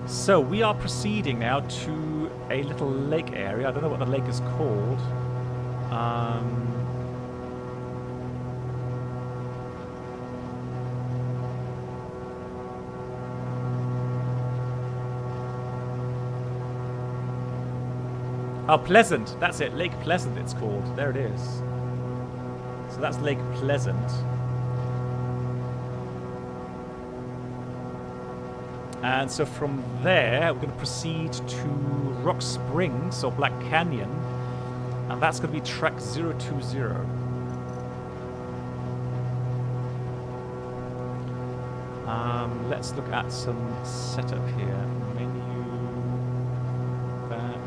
So we are proceeding now to a little lake area. I don't know what the lake is called. Oh, Pleasant. That's it. Lake Pleasant it's called. There it is. So that's Lake Pleasant. And so from there, we're going to proceed to Rock Springs, or Black Canyon. And that's going to be track 020. Let's look at some setup here. Menu, back.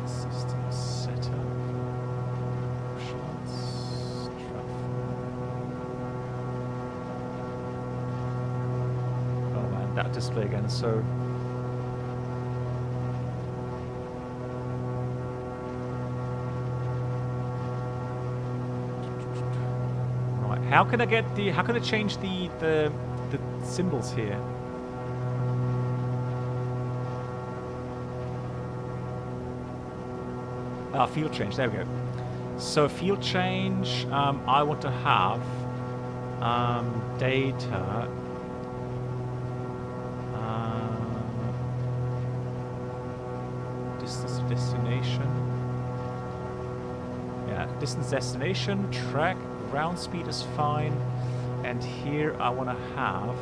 System setup. Options. Traffic. Oh man, that display again is so... How can I get the? How can I change the symbols here? Ah, field change. There we go. So field change. I want to have data. Distance to destination. Yeah, distance destination track. Ground speed is fine, and here I want to have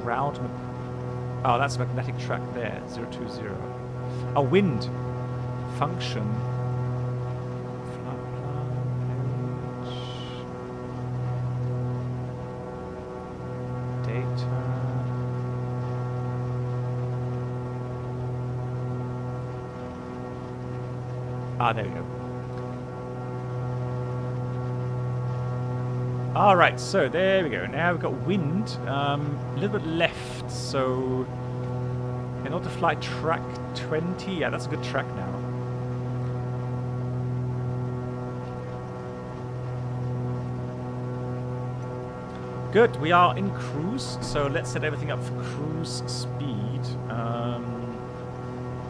ground. Oh, that's a magnetic track there. 020. A wind function. Flight plan page. Data. Ah, there we go. Alright, so there we go. Now we've got wind a little bit left, so in order to fly track 20, yeah, that's a good track now. Good, we are in cruise, so let's set everything up for cruise speed.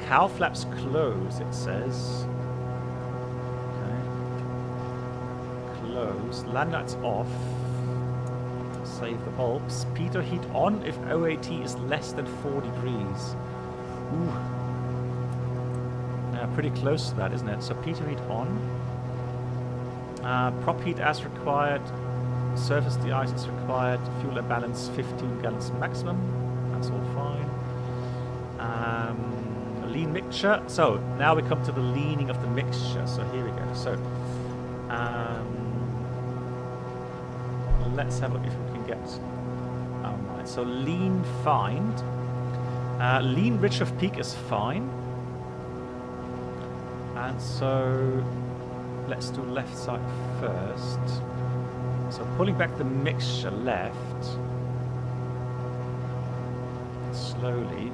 Cow flaps closed, it says. Land lights off. Save the bulbs. Pitot heat on if OAT is less than 4 degrees. Ooh. Pretty close to that, isn't it? So pitot heat on. Prop heat as required. Surface de-ice is required. Fuel air balance 15 gallons maximum. That's all fine. Lean mixture. So now we come to the leaning of the mixture. So here we go. So let's have a look if we can get... Alright, so lean find. Lean ridge of peak is fine. And so let's do left side first. So pulling back the mixture left. Slowly.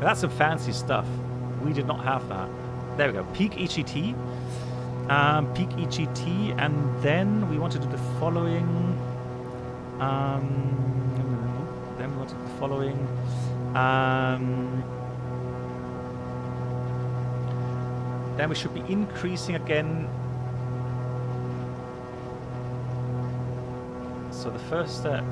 That's some fancy stuff. We did not have that. There we go. Peak EGT. Peak EGT, and then we want to do the following. Then we want to do the following. Then we should be increasing again. So the first step,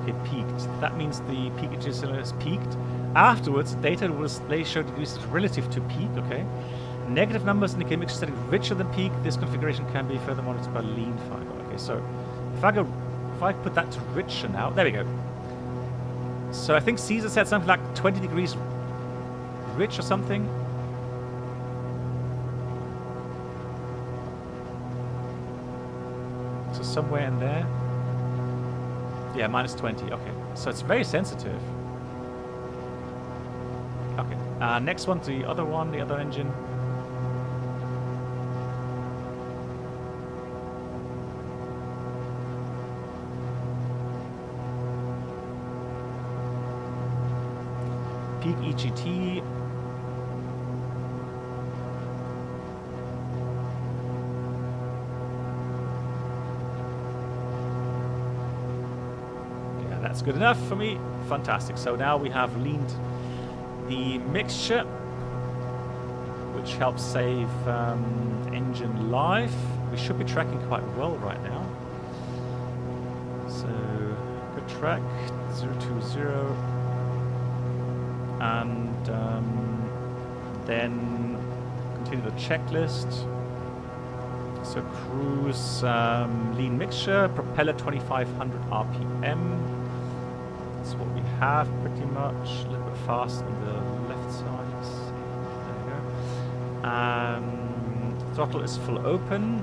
it peaked. That means the peak is peaked. Afterwards, data will display show degrees relative to peak, okay? Negative numbers indicate mixture setting richer than peak. This configuration can be further monitored by lean fiber. Okay, so if I put that to richer now, there we go. So I think Caesar said something like 20 degrees rich or something. So somewhere in there. Yeah, minus 20. Okay, so it's very sensitive. Okay, next one, the other engine. Peak EGT. Yeah, that's good enough for me. Fantastic. So now we have leaned the mixture, which helps save engine life. We should be tracking quite well right now. So good track 020. And then continue the checklist. So cruise lean mixture, propeller 2500 RPM. That's what we have pretty much. A little bit fast on the left side. There you go. Throttle is full open.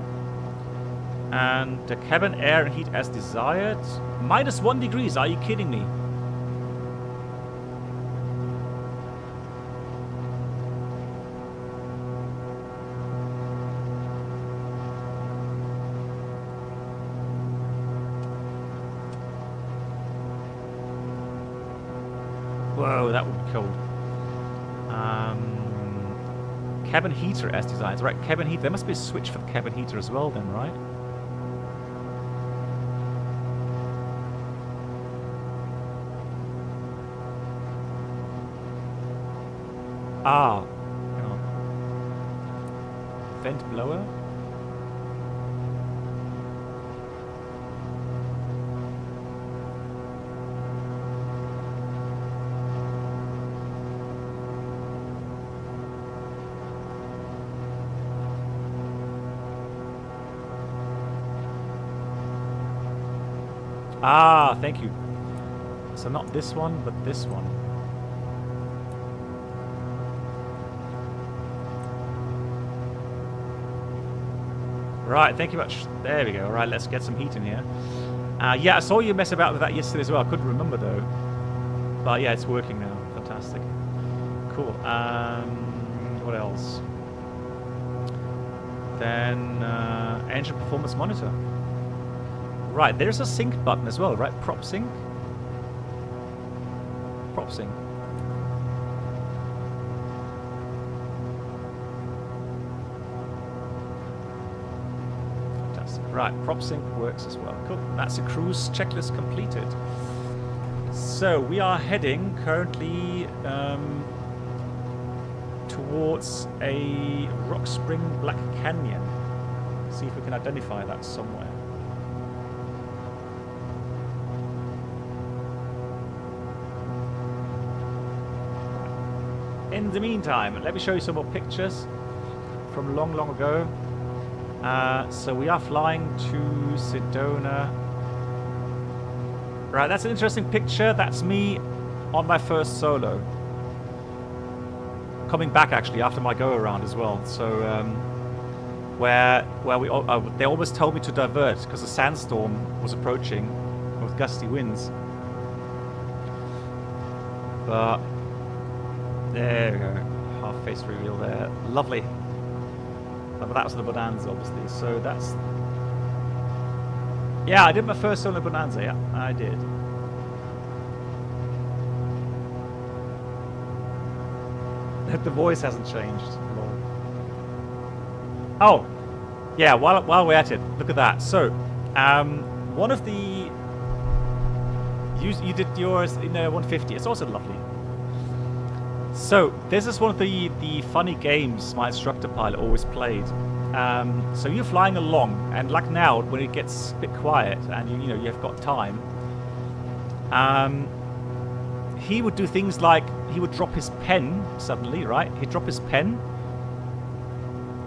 And the cabin air and heat as desired. Minus 1 degrees, are you kidding me? Whoa, that would be cold. Cabin heater as designed. Right, cabin heater. There must be a switch for the cabin heater as well then, right? Ah. Hang on. Vent blower? Ah, thank you. So not this one, but this one. Right, thank you much. There we go. Right, let's get some heat in here. Yeah, I saw you mess about with that yesterday as well. I couldn't remember though. But yeah, it's working now. Fantastic. Cool. What else? Then engine performance monitor. Right, there's a sync button as well, right? Prop sync. Prop sync. Fantastic. Right, prop sync works as well. Cool. That's a cruise checklist completed. So we are heading currently towards a rock spring black canyon. See if we can identify that somewhere. In the meantime, let me show you some more pictures from long, long ago. So we are flying to Sedona. Right, that's an interesting picture. That's me on my first solo. Coming back actually after my go around as well. So where they almost told me to divert because a sandstorm was approaching with gusty winds. But there we go. Half face reveal there. Lovely. But that was the Bonanza, obviously. So that's... Yeah, I did my first solo Bonanza. Yeah, I did. The voice hasn't changed. Oh, yeah. While we're at it, look at that. So, one of the... You did yours in 150. It's also lovely. So this is one of the funny games my instructor pilot always played. So you're flying along, and like now, when it gets a bit quiet and you know you've got time, he would do things like he would drop his pen suddenly, right? He'd drop his pen,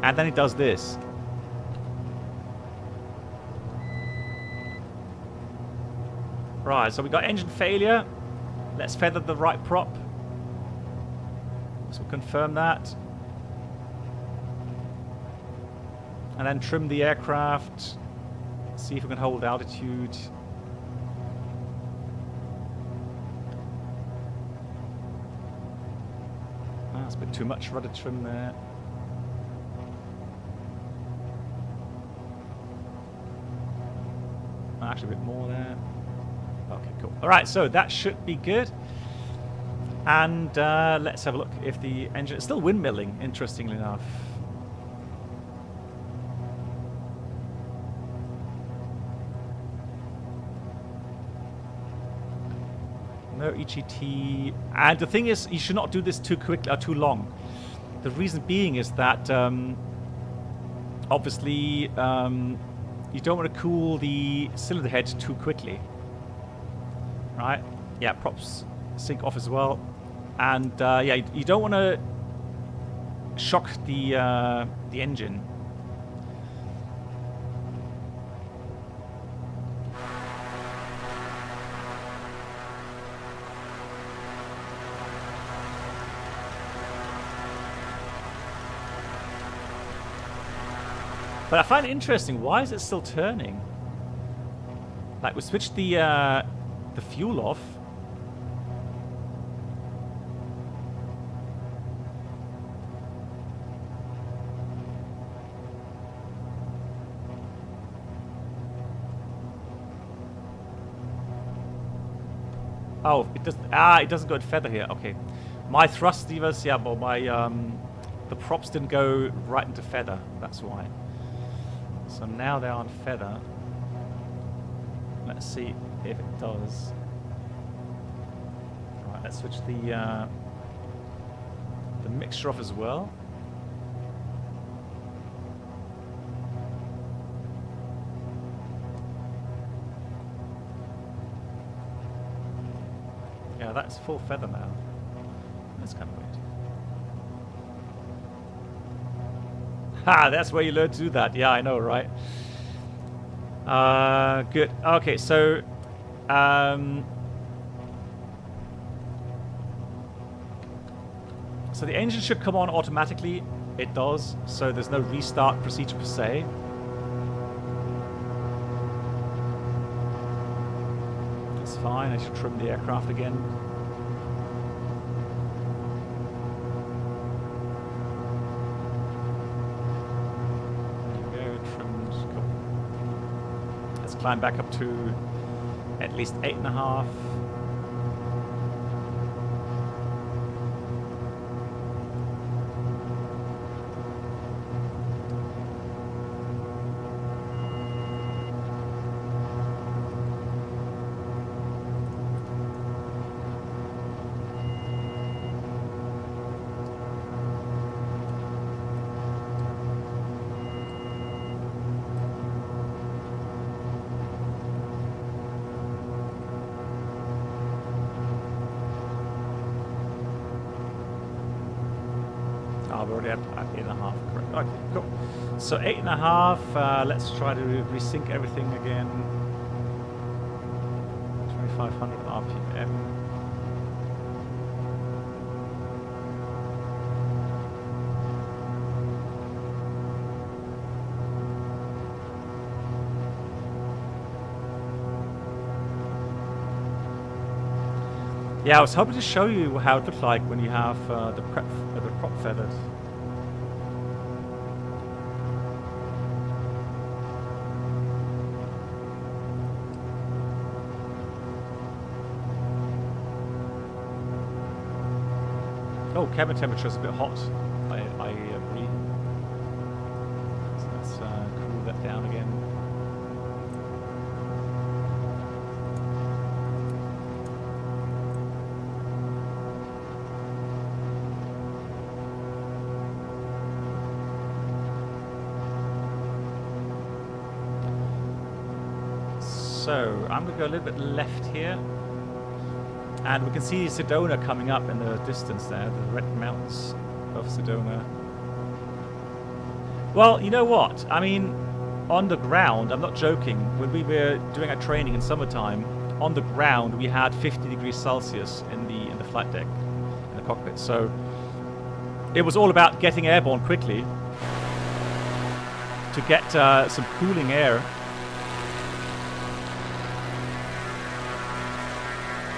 and then he does this. Right, so we got engine failure. Let's feather the right prop. So we'll confirm that. And then trim the aircraft. See if we can hold altitude. That's a bit too much rudder trim there. Actually a bit more there. Okay, cool. Alright, so that should be good. And let's have a look if the engine is still windmilling, interestingly enough. No EGT. And the thing is, you should not do this too quickly or too long. The reason being is that obviously you don't want to cool the cylinder head too quickly. Right? Yeah, props sync off as well. And yeah, you don't want to shock the engine. But I find it interesting. Why is it still turning? Like we switched the fuel off. Oh, it does. It doesn't go in feather here. Okay, my thrust levers. Yeah, well, my the props didn't go right into feather. That's why. So now they're on feather. Let's see if it does. Right, let's switch the mixture off as well. Yeah, that's full feather now. That's kind of weird. Ha! That's where you learn to do that. Yeah, I know, right? Good. Okay, so so the engine should come on automatically. It does. So there's no restart procedure per se. That's fine. I should trim the aircraft again. Climb back up to at least 8.5. We're already at 8.5, correct. Okay, cool. So 8.5, let's try to resync everything again. 2500 RPM. Yeah, I was hoping to show you how it looked like when you have the prop feathered. Oh, cabin temperature is a bit hot. I agree. So let's cool that down again. So I'm going to go a little bit left here. And we can see Sedona coming up in the distance there, the red mountains of Sedona. Well, you know what? I mean, on the ground, I'm not joking, when we were doing our training in summertime, on the ground we had 50 degrees Celsius in the flight deck, in the cockpit. So it was all about getting airborne quickly to get some cooling air.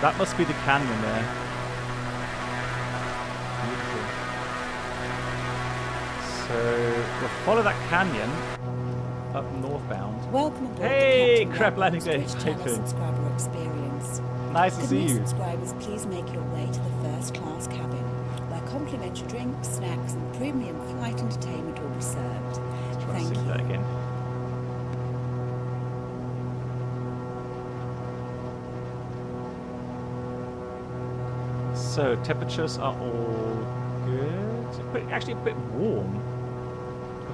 That must be the canyon there. Beautiful. So we'll follow that canyon up northbound. Welcome aboard Hey, the Captain Crap Landing Black Day. Box How Twitch you channel doing? subscriber experience. Nice to Could see new you. subscribers please make your way to the first class cabin, where complimentary drinks, snacks, and premium flight entertainment will be served. Let's try and Thank sing you. that again. So temperatures are all good. Actually a bit warm.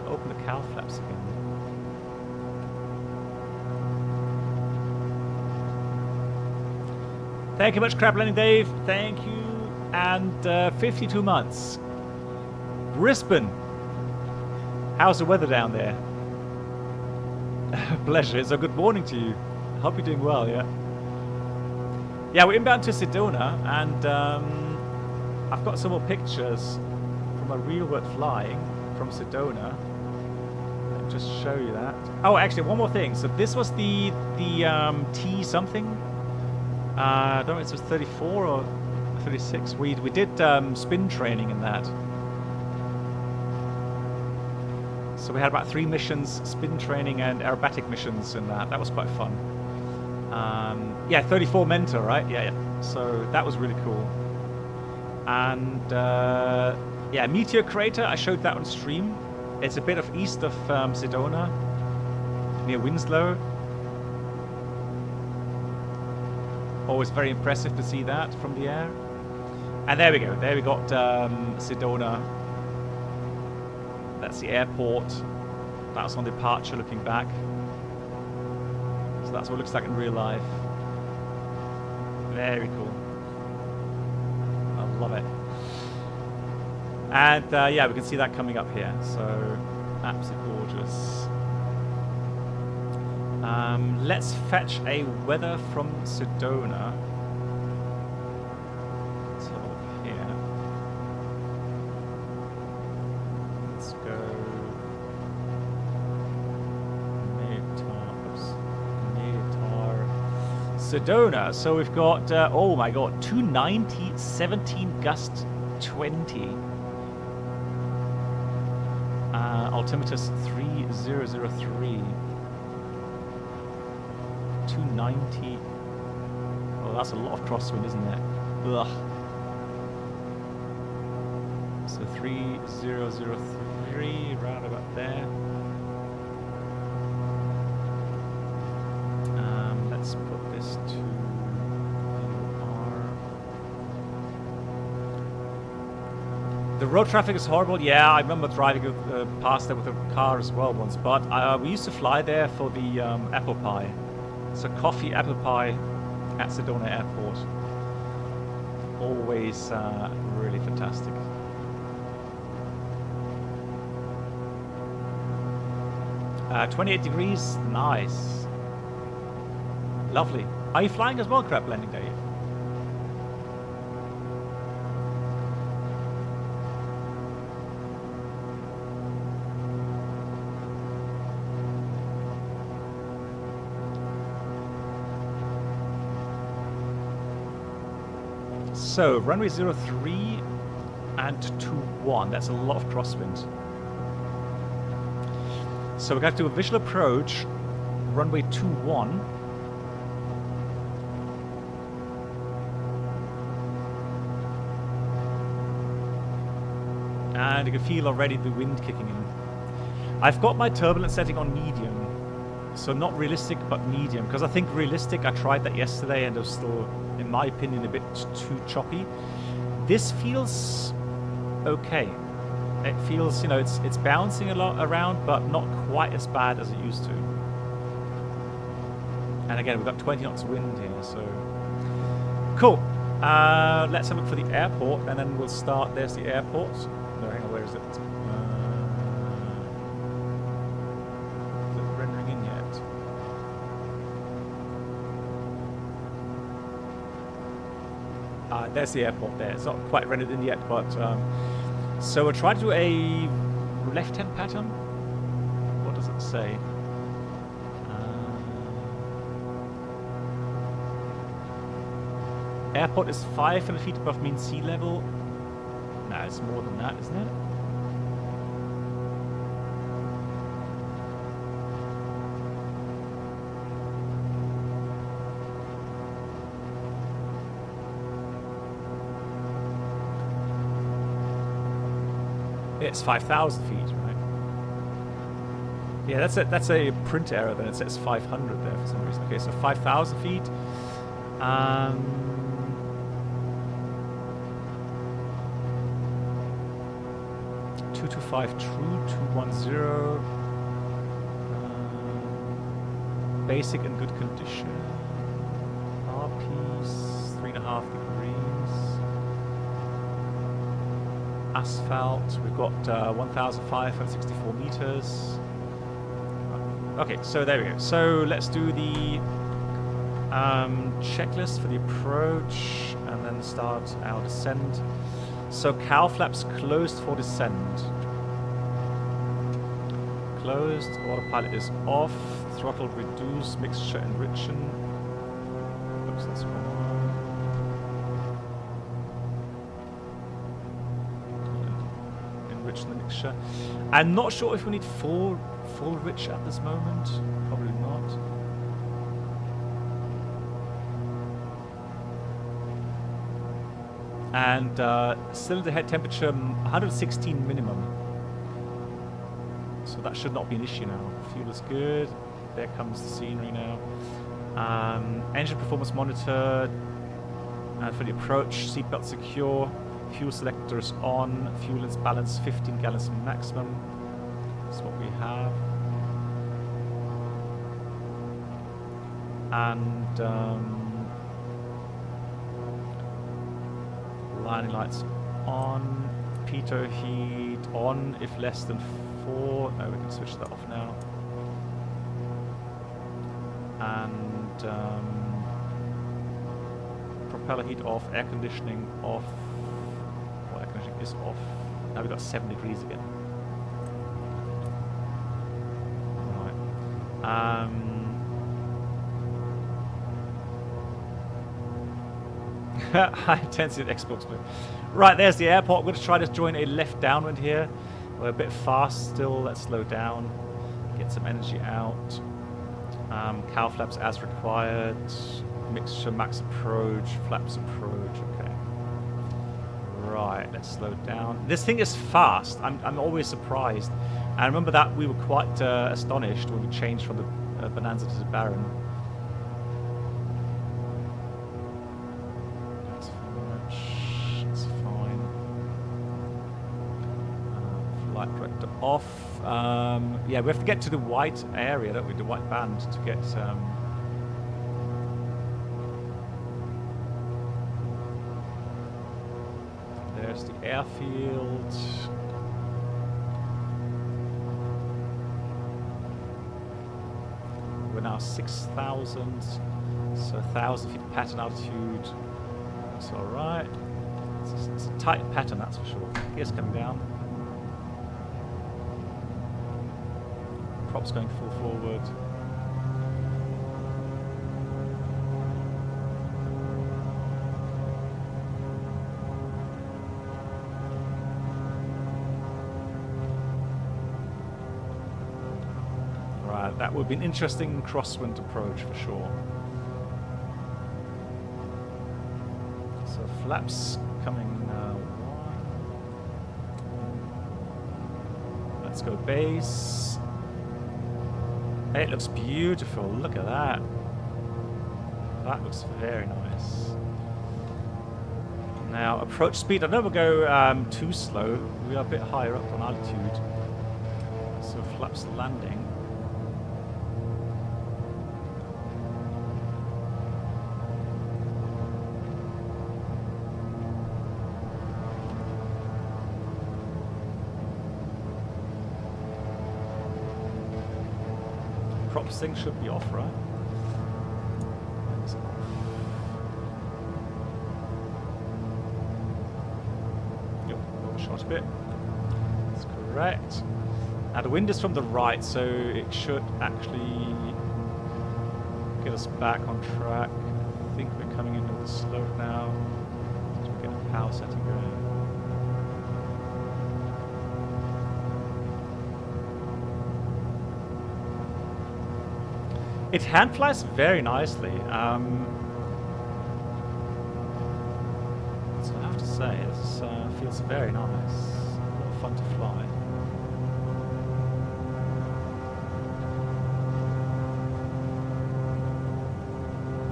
I'll open the cowl flaps again. Thank you much, Crab Landing Dave. Thank you. And 52 months. Brisbane. How's the weather down there? Pleasure. So good morning to you. Hope you're doing well, yeah? Yeah, we're inbound to Sedona, and I've got some more pictures from a real world flying from Sedona. I'll just show you that. Oh, actually, one more thing. So this was the T something. I don't know if it was 34 or 36. We did spin training in that. So we had about 3 missions, spin training and aerobatic missions in that. That was quite fun. Yeah, 34 Mentor, right? Yeah. So that was really cool. And yeah, Meteor Crater, I showed that on stream. It's a bit of east of Sedona, near Winslow. Always very impressive to see that from the air. And there we go. There we got Sedona. That's the airport. That's on departure looking back. So that's what it looks like in real life. Very cool. I love it. And yeah, we can see that coming up here. So absolutely gorgeous. Let's fetch a weather from Sedona. Let's have a look here. Let's go. Sedona. So we've got, oh my god, 290, 17 gust 20. Altimeter's 3003. 290. Oh, that's a lot of crosswind, isn't it? Ugh. So 3003, round about there. Let's put this to R. The road traffic is horrible. Yeah, I remember driving past there with a car as well once. But we used to fly there for the apple pie. So coffee, apple pie at Sedona Airport. Always really fantastic. Uh, 28 degrees, nice. Lovely. Are you flying as well, Crab Landing Dave? So, runway 03 and 21. That's a lot of crosswind. So we're going to do a visual approach, runway 21. And you can feel already the wind kicking in. I've got my turbulence setting on medium. So not realistic, but medium. Because I think realistic, I tried that yesterday and it was still, in my opinion, a bit too choppy. This feels okay. It feels, you know, it's bouncing a lot around, but not quite as bad as it used to. And again, we've got 20 knots wind here, so cool. Let's have a look for the airport, and then we'll start. There's the airport. No, hang on, where is it? Is it rendering in yet? There's the airport there. It's not quite rendered in yet, but so we'll try to do a left-hand pattern. What does it say? Airport is 500 feet above mean sea level. No, it's more than that, isn't it? It's 5,000 feet, right? Yeah, that's a print error. Then it says 500 there for some reason. Okay, so 5,000 feet. 225 true, 210. Basic and good condition. RPs, 3.5 degrees. Asphalt, we've got 1,564 meters. Okay, so there we go. So let's do the checklist for the approach and then start our descent. So cowl flaps closed for descent. Closed, autopilot is off, throttle reduced, mixture enrichen. Oops, that's wrong. Enrich the mixture. I'm not sure if we need full rich at this moment. Probably not. And cylinder head temperature 116 minimum. So that should not be an issue now. Fuel is good. There comes the scenery now. Engine performance monitored. And for the approach, seatbelt secure. Fuel selector is on. Fuel is balanced 15 gallons maximum. That's what we have. And landing lights on. Pitot heat on if less than 4. No, we can switch that off now. And propeller heat off, air conditioning off. Well, air conditioning is off. Now we've got 7 degrees again. Right. High intensity Xbox move. Right, there's the airport. We're going to try to join a left downwind here. We're a bit fast still. Let's slow down. Get some energy out. Cowl flaps as required. Mixture max approach. Flaps approach. Okay. Right, let's slow down. This thing is fast. I'm always surprised. I remember that we were quite astonished when we changed from the Bonanza to the Baron. Director off. Yeah, we have to get to the white area, don't we? The white band to get. There's the airfield. We're now 6,000, so 1,000 feet pattern altitude. That's all right. It's a tight pattern, that's for sure. Gears coming down. Props going full forward. Right, that would be an interesting crosswind approach for sure. So flaps coming now. Let's go base. It looks beautiful. Look at that. That looks very nice. Now, approach speed. I never go too slow. We are a bit higher up on altitude. So flaps landing. sync should be off, right? It's off. Yep, overshot a bit. That's correct. Now the wind is from the right, so it should actually get us back on track. I think we're coming into the slope now. Let's get the power setting going. It hand flies very nicely. So I have to say, this feels very nice. A lot of fun to fly.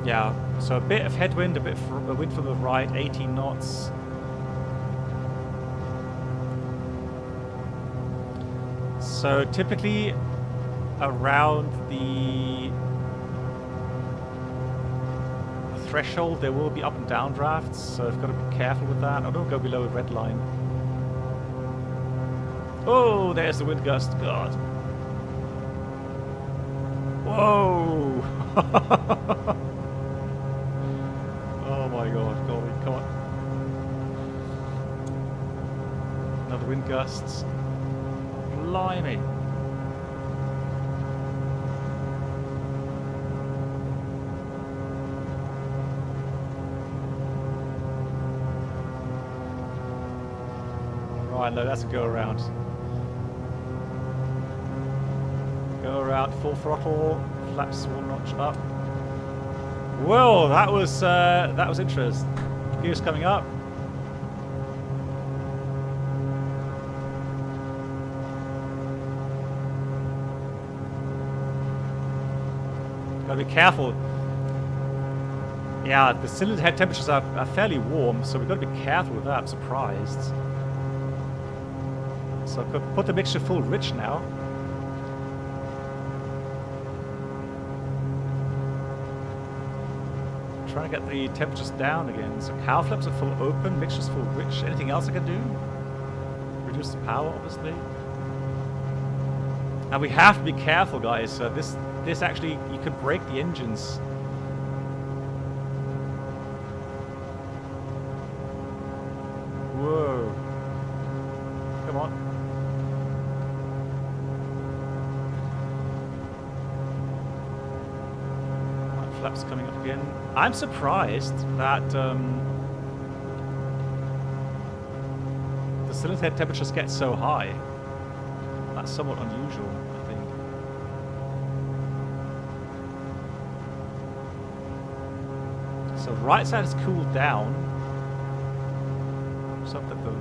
Yeah, so a bit of headwind, a wind from the right, 18 knots. So typically around the threshold there will be up and down drafts, so I've got to be careful with that. I don't go below a red line. Oh, there's the wind gust. God. Whoa! Oh my god, golly, come on. Another wind gusts. Blimey. Right, no, that's a go around. Go around, full throttle, flaps one notch up. Whoa, that was interesting. Gears coming up. Gotta be careful. Yeah, the cylinder head temperatures are fairly warm, so we've got to be careful with that. I'm surprised. So I could put the mixture full rich now. Trying to get the temperatures down again. So cowl flaps are full open, mixture's full rich. Anything else I can do? Reduce the power, obviously. And we have to be careful, guys. This actually, you could break the engines. Whoa. Come on. Right, flaps coming up again. I'm surprised that the cylinder head temperatures get so high. That's somewhat unusual, I think. So right side is cooled down. Something that the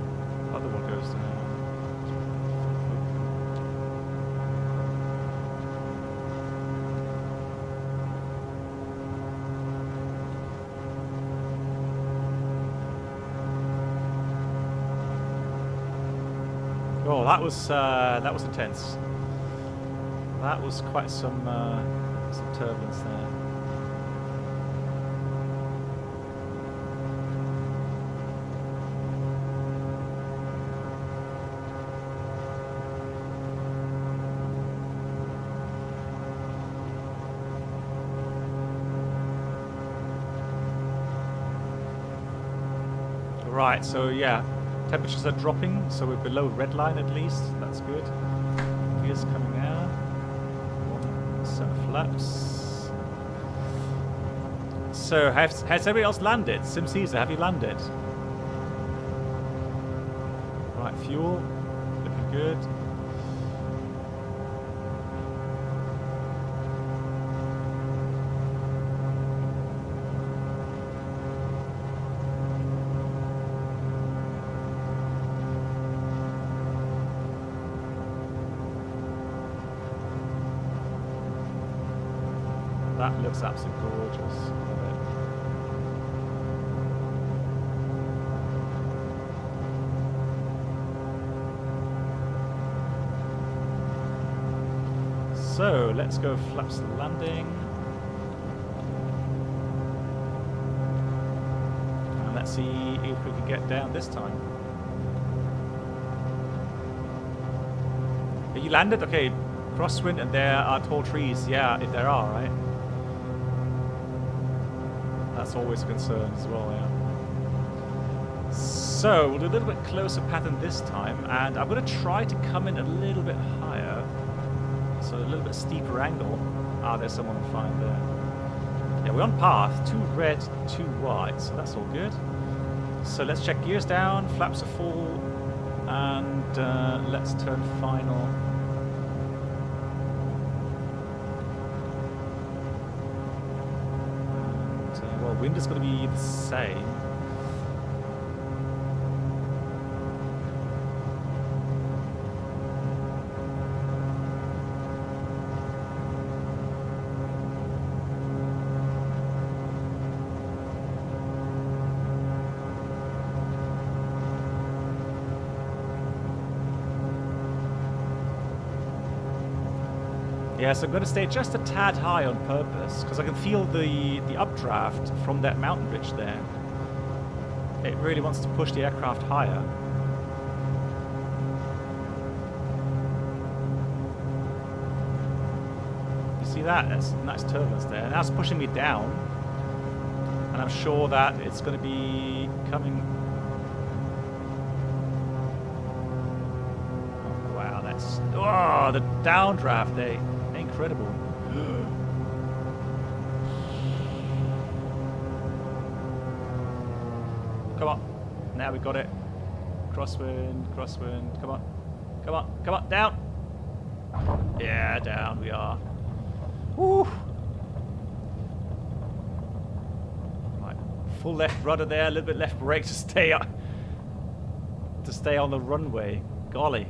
other one goes down. Oh, that was intense. That was quite some turbulence there. Right, so yeah. Temperatures are dropping, so we're below red line at least. That's good. Gears coming out. Set of flaps. So, has everybody else landed? SimCaesar, have you landed? Right, fuel. Looking good. That looks absolutely gorgeous. Love it. So let's go flaps landing. And let's see if we can get down this time. Are you landed? Okay, Crosswind, and there are tall trees. Yeah, if there are, right? That's always a concern as well, yeah. So, we'll do a little bit closer pattern this time, and I'm going to try to come in a little bit higher. So, a little bit steeper angle. Ah, there's someone on fire there. Yeah, we're on path. 2 red, 2 white, so that's all good. So, let's check gears down, flaps are full, and let's turn final. And, well, wind is going to be the same. Yeah, so I'm going to stay just a tad high on purpose, because I can feel the updraft from that mountain ridge there. It really wants to push the aircraft higher. You see that? That's nice turbulence there. And that's pushing me down. And I'm sure that it's going to be coming... Oh, wow, that's... Oh, the downdraft there. Incredible. Come on. Now we got it. Crosswind, crosswind. Come on. Come on. Come on. Down. Yeah, down we are. Woo. Right. Full left rudder there. A little bit left brake to stay on the runway. Golly.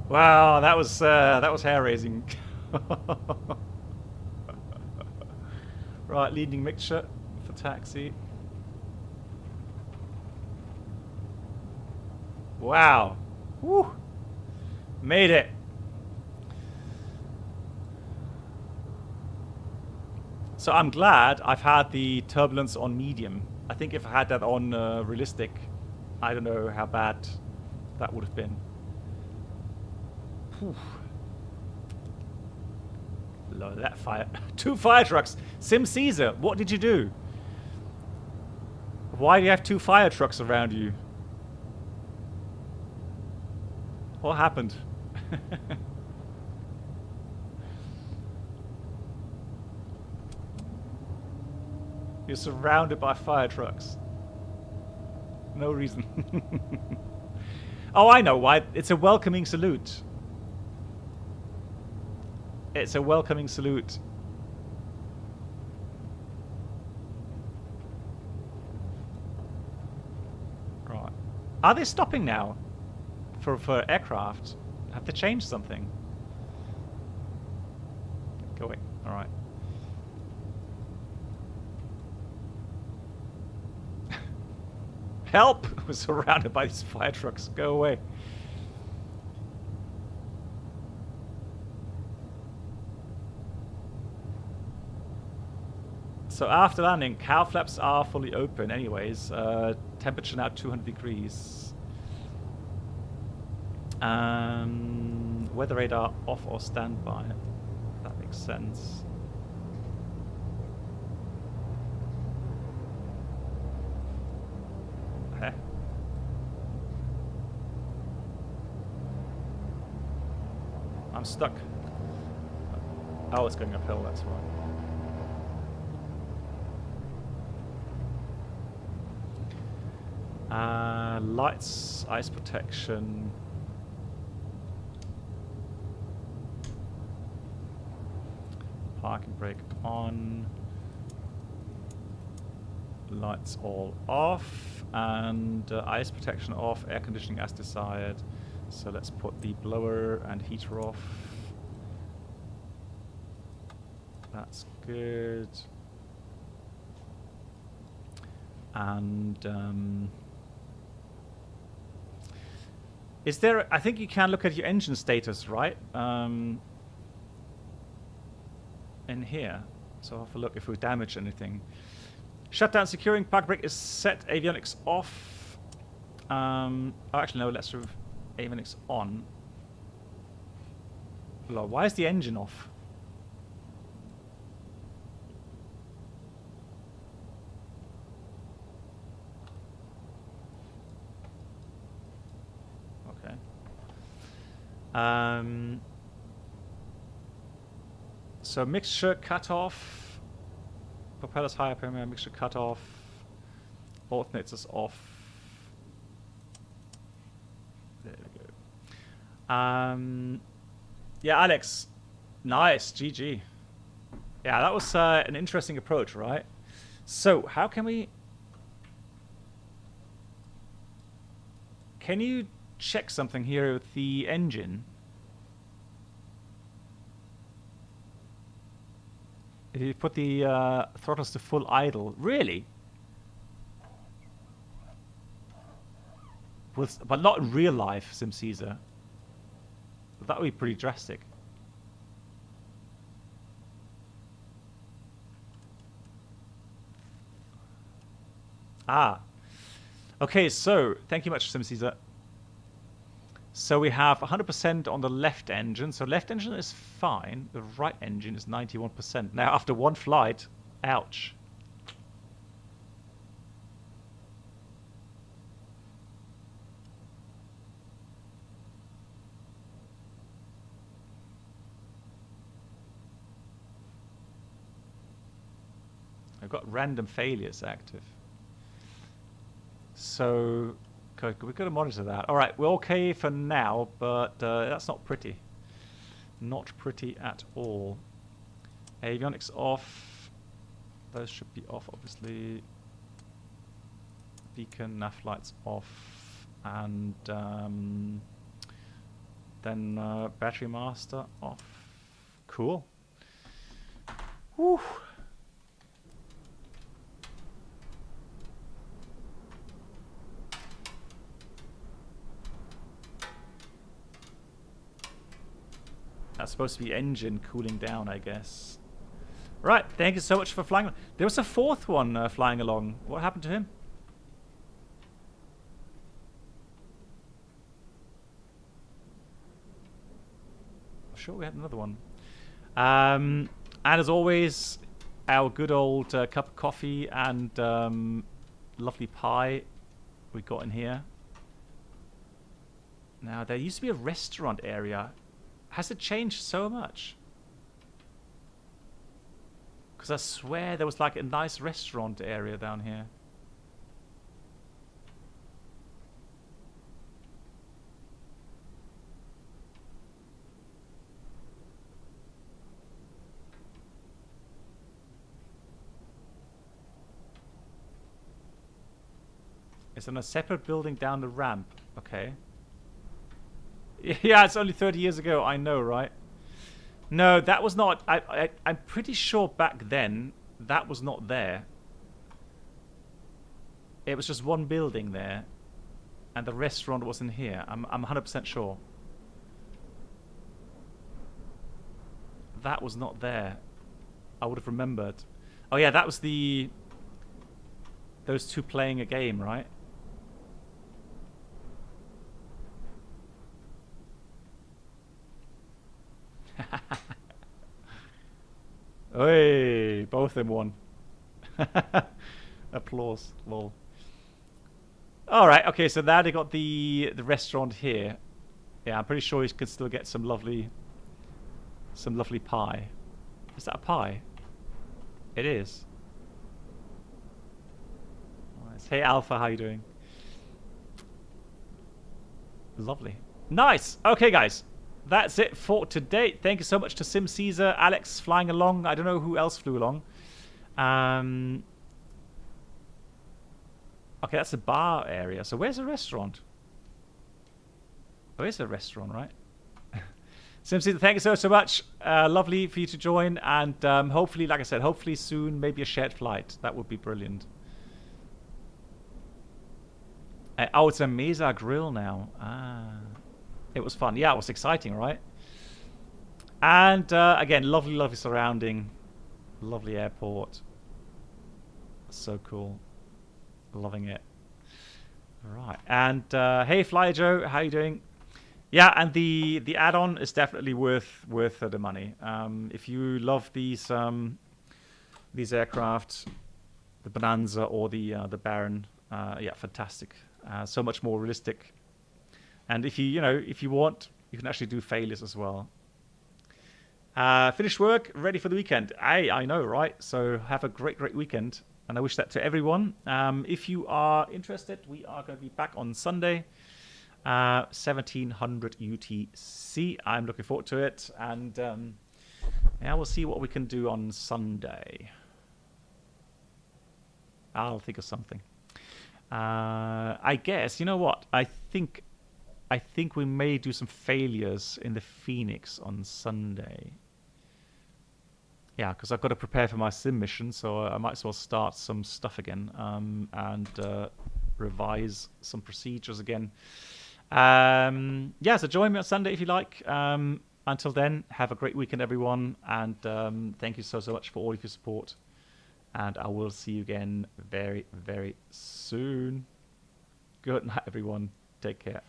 Wow, that was hair-raising. Right, leading mixture for taxi. Wow. Woo. Made it. So I'm glad I've had the turbulence on medium. I think if I had that on realistic, I don't know how bad that would have been. Whew. Look at that fire. 2 fire trucks. Sim Caesar, what did you do? Why do you have 2 fire trucks around you? What happened? You're surrounded by fire trucks. No reason. Oh, I know why. It's a welcoming salute. It's a welcoming salute. Right. Are they stopping now? For aircraft? Have they changed something? Go away. Alright. Help! We're surrounded by these fire trucks. Go away. So after landing, cow flaps are fully open anyways. Temperature now 200 degrees. Weather radar off or standby. That makes sense. Heh. I'm stuck. Oh, it's going uphill, that's right. Lights, ice protection. Parking brake on. Lights all off. And ice protection off, air conditioning as desired. So let's put the blower and heater off. That's good. And is there, I think you can look at your engine status, right? In here. So I'll have a look if we damage anything. Shutdown securing, park brake is set, avionics off. Oh, actually no, let's move avionics on. Lord, why is the engine off? Okay. So mixture cutoff. Propellers higher, premier mixture cutoff. Alternators off. There we go. Yeah, Alex. Nice. GG. Yeah, that was an interesting approach, right? So, how can we... Can you check something here with the engine? If you put the throttles to full idle. Really? But not in real life, SimCaesar. That would be pretty drastic. Ah. Okay, so thank you much, SimCaesar. So we have 100% on the left engine. So left engine is fine. The right engine is 91%. Now, after one flight, ouch. I've got random failures active. So, okay, we've got to monitor that. All right, we're okay for now, but that's not pretty. Not pretty at all. Avionics off. Those should be off, obviously. Beacon, nav lights off. And then battery master off. Cool. Whew. That's supposed to be engine cooling down, I guess. Right, thank you so much for flying. There was a fourth one flying along. What happened to him? I'm sure we had another one. And as always, our good old cup of coffee and lovely pie we got in here. Now, there used to be a restaurant area. Has it changed so much? Because I swear there was like a nice restaurant area down here. It's in a separate building down the ramp. Okay. Yeah, it's only 30 years ago. I know, right? No, that was not... I'm pretty sure back then that was not there. It was just one building there. And the restaurant was in here. I'm 100% sure. That was not there. I would have remembered. Oh yeah, that was the... Those two playing a game, right? Hey, both of them won. Applause, lol. All right, okay, so now they got the restaurant here. Yeah, I'm pretty sure you could still get some lovely pie. Is that a pie? It is. Nice. Hey, Alpha, how you doing? Lovely. Nice. Okay, guys. That's it for today. Thank you so much to SimCaesar, Alex flying along. I don't know who else flew along. Okay, that's a bar area. So where's the restaurant? Oh, there's a restaurant, right? SimCaesar, thank you so much. Lovely for you to join. And hopefully, like I said, hopefully soon, maybe a shared flight. That would be brilliant. Oh, it's a Mesa grill now. Ah. It was fun. Yeah, it was exciting, right? And again, lovely surrounding. Lovely airport. So cool. Loving it. Right. And hey, Fly Joe, how you doing? Yeah, and the add-on is definitely worth the money. If you love these aircraft, the Bonanza or the Baron, yeah, fantastic. So much more realistic. And if you want, you can actually do failures as well. Finished work, ready for the weekend. I know, right? So have a great weekend, and I wish that to everyone. If you are interested, we are going to be back on Sunday, 1700 UTC. I'm looking forward to it, and yeah, we'll see what we can do on Sunday. I'll think of something. I guess, you know what? I think we may do some failures in the Phoenix on Sunday. Yeah, because I've got to prepare for my sim mission, so I might as well start some stuff again and revise some procedures again. Yeah, so join me on Sunday if you like. Until then, have a great weekend, everyone, and thank you so much for all of your support. And I will see you again very, very soon. Good night, everyone. Take care.